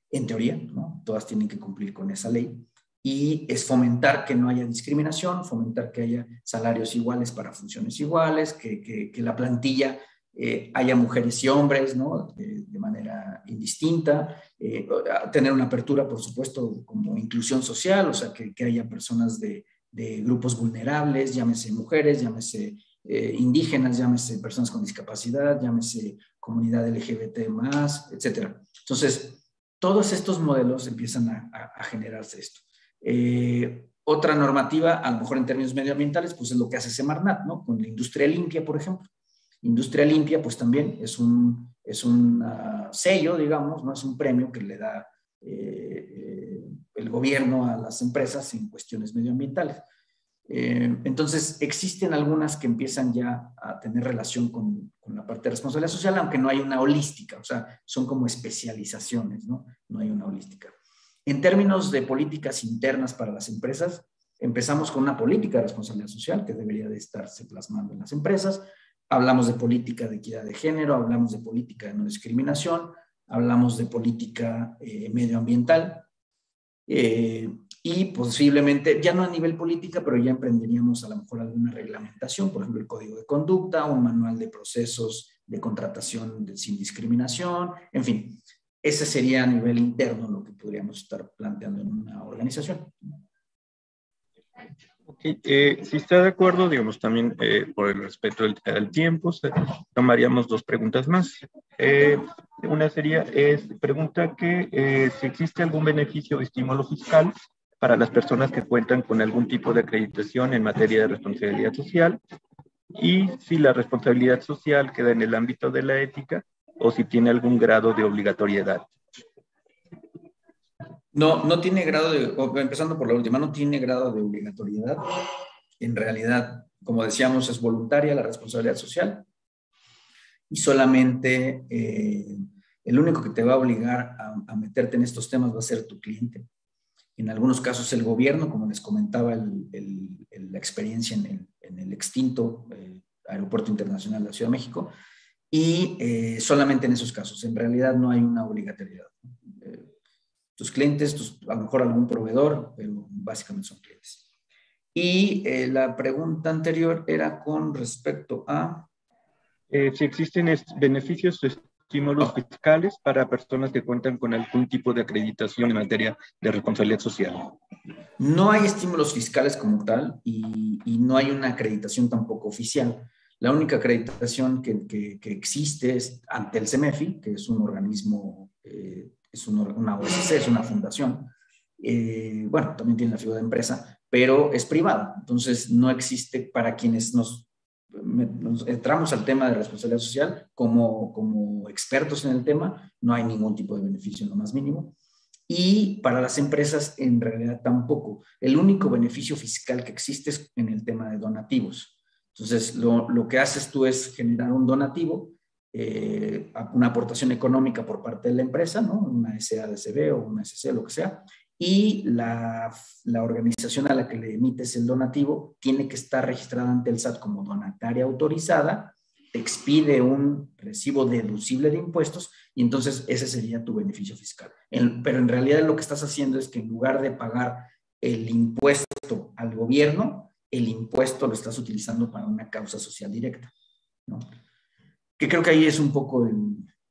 en teoría, ¿no? Todas tienen que cumplir con esa ley. Y es fomentar que no haya discriminación, fomentar que haya salarios iguales para funciones iguales, que la plantilla haya mujeres y hombres, ¿no? De manera indistinta, tener una apertura, por supuesto, como inclusión social, o sea, que haya personas de grupos vulnerables, llámese mujeres, llámese indígenas, llámese personas con discapacidad, llámese comunidad LGBT más, etcétera. Entonces, todos estos modelos empiezan a generarse esto. Otra normativa, a lo mejor en términos medioambientales, pues es lo que hace Semarnat, ¿no? Con la industria limpia, por ejemplo. Industria limpia, pues también es un sello, digamos, ¿no? Es un premio que le da el gobierno a las empresas en cuestiones medioambientales. Entonces, existen algunas que empiezan ya a tener relación con la parte de responsabilidad social, aunque no hay una holística, o sea, son como especializaciones, ¿no? No hay una holística. En términos de políticas internas para las empresas, empezamos con una política de responsabilidad social que debería de estarse plasmando en las empresas. Hablamos de política de equidad de género, hablamos de política de no discriminación, hablamos de política medioambiental. Y posiblemente, ya no a nivel política, pero ya emprenderíamos a lo mejor alguna reglamentación, por ejemplo, el código de conducta, un manual de procesos de contratación sin discriminación, en fin, ese sería a nivel interno lo que podríamos estar planteando en una organización. Okay. Si está de acuerdo, digamos, también por el respeto al tiempo, tomaríamos dos preguntas más. Una sería, pregunta que si existe algún beneficio o estímulo fiscal para las personas que cuentan con algún tipo de acreditación en materia de responsabilidad social y si la responsabilidad social queda en el ámbito de la ética o si tiene algún grado de obligatoriedad. No, no tiene grado de, empezando por la última, no tiene grado de obligatoriedad. En realidad, como decíamos, es voluntaria la responsabilidad social y solamente el único que te va a obligar a meterte en estos temas va a ser tu cliente. En algunos casos el gobierno, como les comentaba la experiencia en el extinto Aeropuerto Internacional de la Ciudad de México, y solamente en esos casos. En realidad no hay una obligatoriedad. Tus clientes, a lo mejor algún proveedor, pero básicamente son clientes. Y la pregunta anterior era con respecto a... Si existen beneficios o estímulos fiscales para personas que cuentan con algún tipo de acreditación en materia de responsabilidad social. No hay estímulos fiscales como tal y no hay una acreditación tampoco oficial. La única acreditación que existe es ante el CEMEFI, que es un organismo, es una OSC, es una fundación. Bueno, también tiene la figura de empresa, pero es privada. Entonces, no existe para quienes nos entramos al tema de responsabilidad social como expertos en el tema, no hay ningún tipo de beneficio en lo más mínimo. Y para las empresas, en realidad tampoco. El único beneficio fiscal que existe es en el tema de donativos. Entonces, lo que haces tú es generar un donativo, una aportación económica por parte de la empresa, ¿no? Una SADCB o una SC, lo que sea, y la organización a la que le emites el donativo tiene que estar registrada ante el SAT como donataria autorizada, te expide un recibo deducible de impuestos y entonces ese sería tu beneficio fiscal. Pero en realidad lo que estás haciendo es que en lugar de pagar el impuesto al gobierno, el impuesto lo estás utilizando para una causa social directa, ¿no? Que creo que ahí es un poco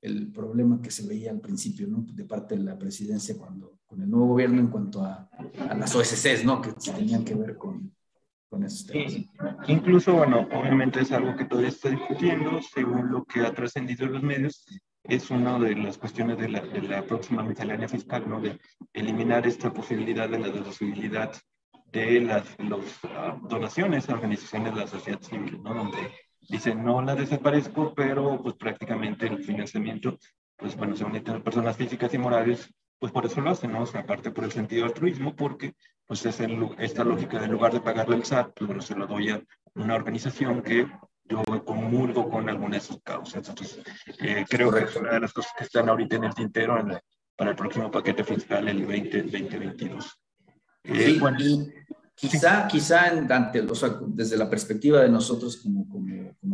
el problema que se veía al principio, ¿no? De parte de la presidencia con el nuevo gobierno en cuanto a las OSCs, ¿no? Que tenían que ver con esos temas. Incluso, bueno, obviamente es algo que todavía se está discutiendo, según lo que ha trascendido en los medios, es una de las cuestiones de la próxima miscelánea fiscal, ¿no? De eliminar esta posibilidad de la deducibilidad de las donaciones a organizaciones de la sociedad civil, ¿no? Donde dicen, no la desaparezco, pero pues prácticamente el financiamiento, pues bueno, se van a tener personas físicas y morales, pues por eso lo hacen, ¿no? O sea, aparte por el sentido de altruismo, porque pues es esta lógica de en lugar de pagarle el SAT, pues bueno, se lo doy a una organización que yo comulgo con alguna de sus causas. Entonces, creo que es una de las cosas que están ahorita en el tintero para el próximo paquete fiscal, el 2022. Sí, Bueno, y quizá o sea, desde la perspectiva de nosotros como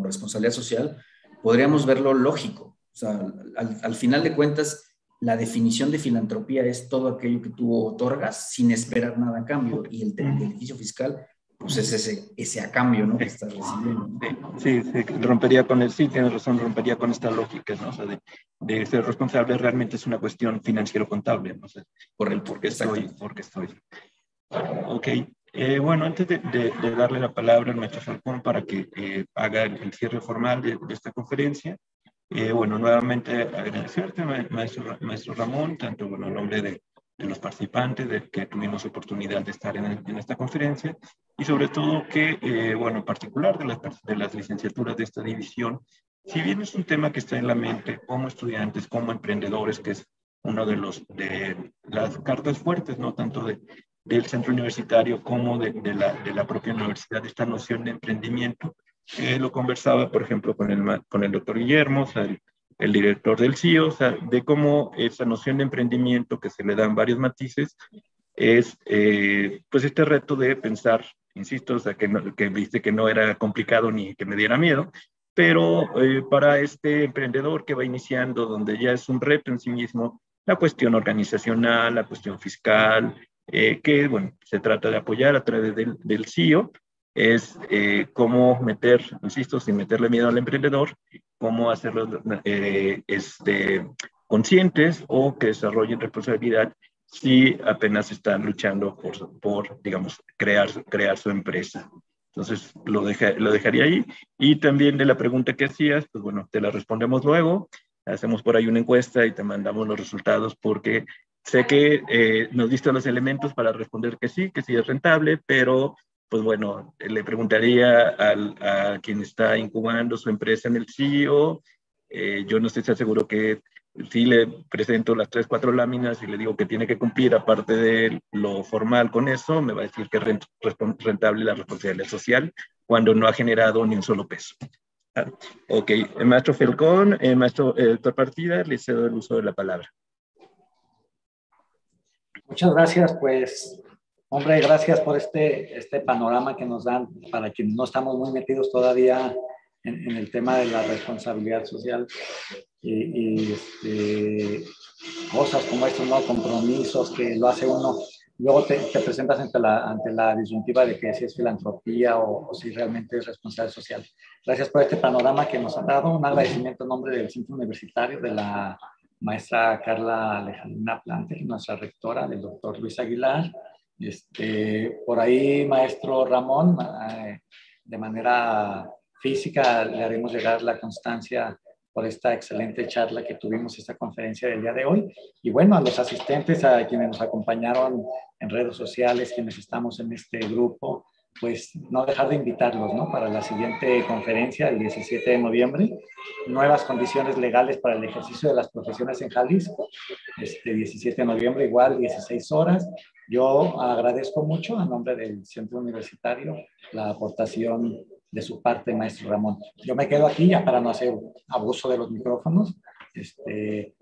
responsabilidad social, podríamos verlo lógico. O sea, al final de cuentas, la definición de filantropía es todo aquello que tú otorgas sin esperar nada a cambio, y el beneficio fiscal pues es ese a cambio, ¿no? Que estás recibiendo, ¿no? Sí, rompería con sí, tienes razón, rompería con esta lógica, ¿no? O sea, de ser responsable realmente es una cuestión financiero-contable, ¿no? O sea, por el por qué estoy. Ok, bueno, antes de darle la palabra al maestro Falcón para que haga el cierre formal de esta conferencia, bueno, nuevamente agradecerte, maestro Ramón, tanto bueno, en nombre de los participantes, de que tuvimos oportunidad de estar en esta conferencia, y sobre todo que, bueno, en particular de las licenciaturas de esta división, si bien es un tema que está en la mente como estudiantes, como emprendedores, que es uno de las cartas fuertes, no tanto del centro universitario como de la propia universidad, esta noción de emprendimiento. Lo conversaba, por ejemplo, con el doctor Guillermo, o sea, el director del CIO, o sea, de cómo esa noción de emprendimiento que se le dan varios matices es, pues, este reto de pensar, insisto, o sea, que viste que no era complicado ni que me diera miedo, pero para este emprendedor que va iniciando, donde ya es un reto en sí mismo, la cuestión organizacional, la cuestión fiscal, que, bueno, se trata de apoyar a través del CIO, es cómo meter, insisto, sin meterle miedo al emprendedor, cómo hacerlos conscientes o que desarrollen responsabilidad si apenas están luchando por digamos, crear su empresa. Entonces, lo dejaría ahí. Y también de la pregunta que hacías, pues bueno, te la respondemos luego. Hacemos por ahí una encuesta y te mandamos los resultados porque sé que nos diste los elementos para responder que sí es rentable, pero pues bueno, le preguntaría a quien está incubando su empresa en el CEO. Yo no estoy seguro que si le presento las 3, 4 láminas y le digo que tiene que cumplir, aparte de lo formal con eso, me va a decir que es rentable la responsabilidad social cuando no ha generado ni un solo peso. Ok, el maestro Falcón, maestro doctor Partida, le cedo el uso de la palabra. Muchas gracias, pues, hombre, gracias por este panorama que nos dan para quienes no estamos muy metidos todavía en el tema de la responsabilidad social y cosas como estos, ¿no? Compromisos que lo hace uno. Luego te presentas ante la disyuntiva de que si es filantropía o si realmente es responsabilidad social. Gracias por este panorama que nos han dado. Un agradecimiento en nombre del Centro Universitario, de la maestra Carla Alejandrina Plante, nuestra rectora, del doctor Luis Aguilar. Por ahí, maestro Ramón, de manera física le haremos llegar la constancia por esta excelente charla que tuvimos, esta conferencia del día de hoy. Y bueno, a los asistentes, a quienes nos acompañaron en redes sociales, quienes estamos en este grupo, pues no dejar de invitarlos, ¿no? Para la siguiente conferencia, el 17 de noviembre, nuevas condiciones legales para el ejercicio de las profesiones en Jalisco, 17 de noviembre, igual, 16 horas. Yo agradezco mucho a nombre del Centro Universitario la aportación de su parte, maestro Ramón. Yo me quedo aquí ya para no hacer abuso de los micrófonos,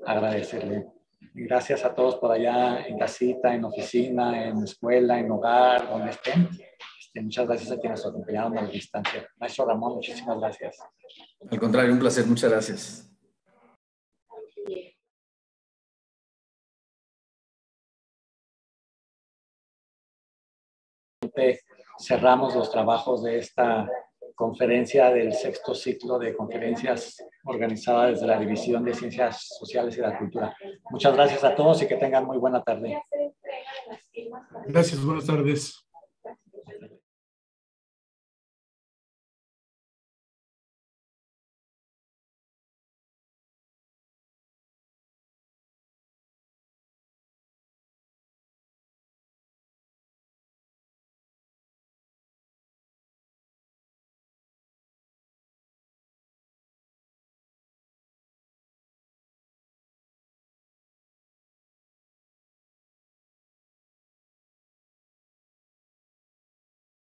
agradecerle. Gracias a todos por allá en casita, en oficina, en escuela, en hogar, donde estén. Muchas gracias a quienes nos acompañaron a la distancia. Maestro Ramón, muchísimas gracias. Al contrario, un placer. Muchas gracias. Cerramos los trabajos de esta conferencia del 6º ciclo de conferencias organizada desde la División de Ciencias Sociales y la Cultura. Muchas gracias a todos y que tengan muy buena tarde. Gracias, buenas tardes.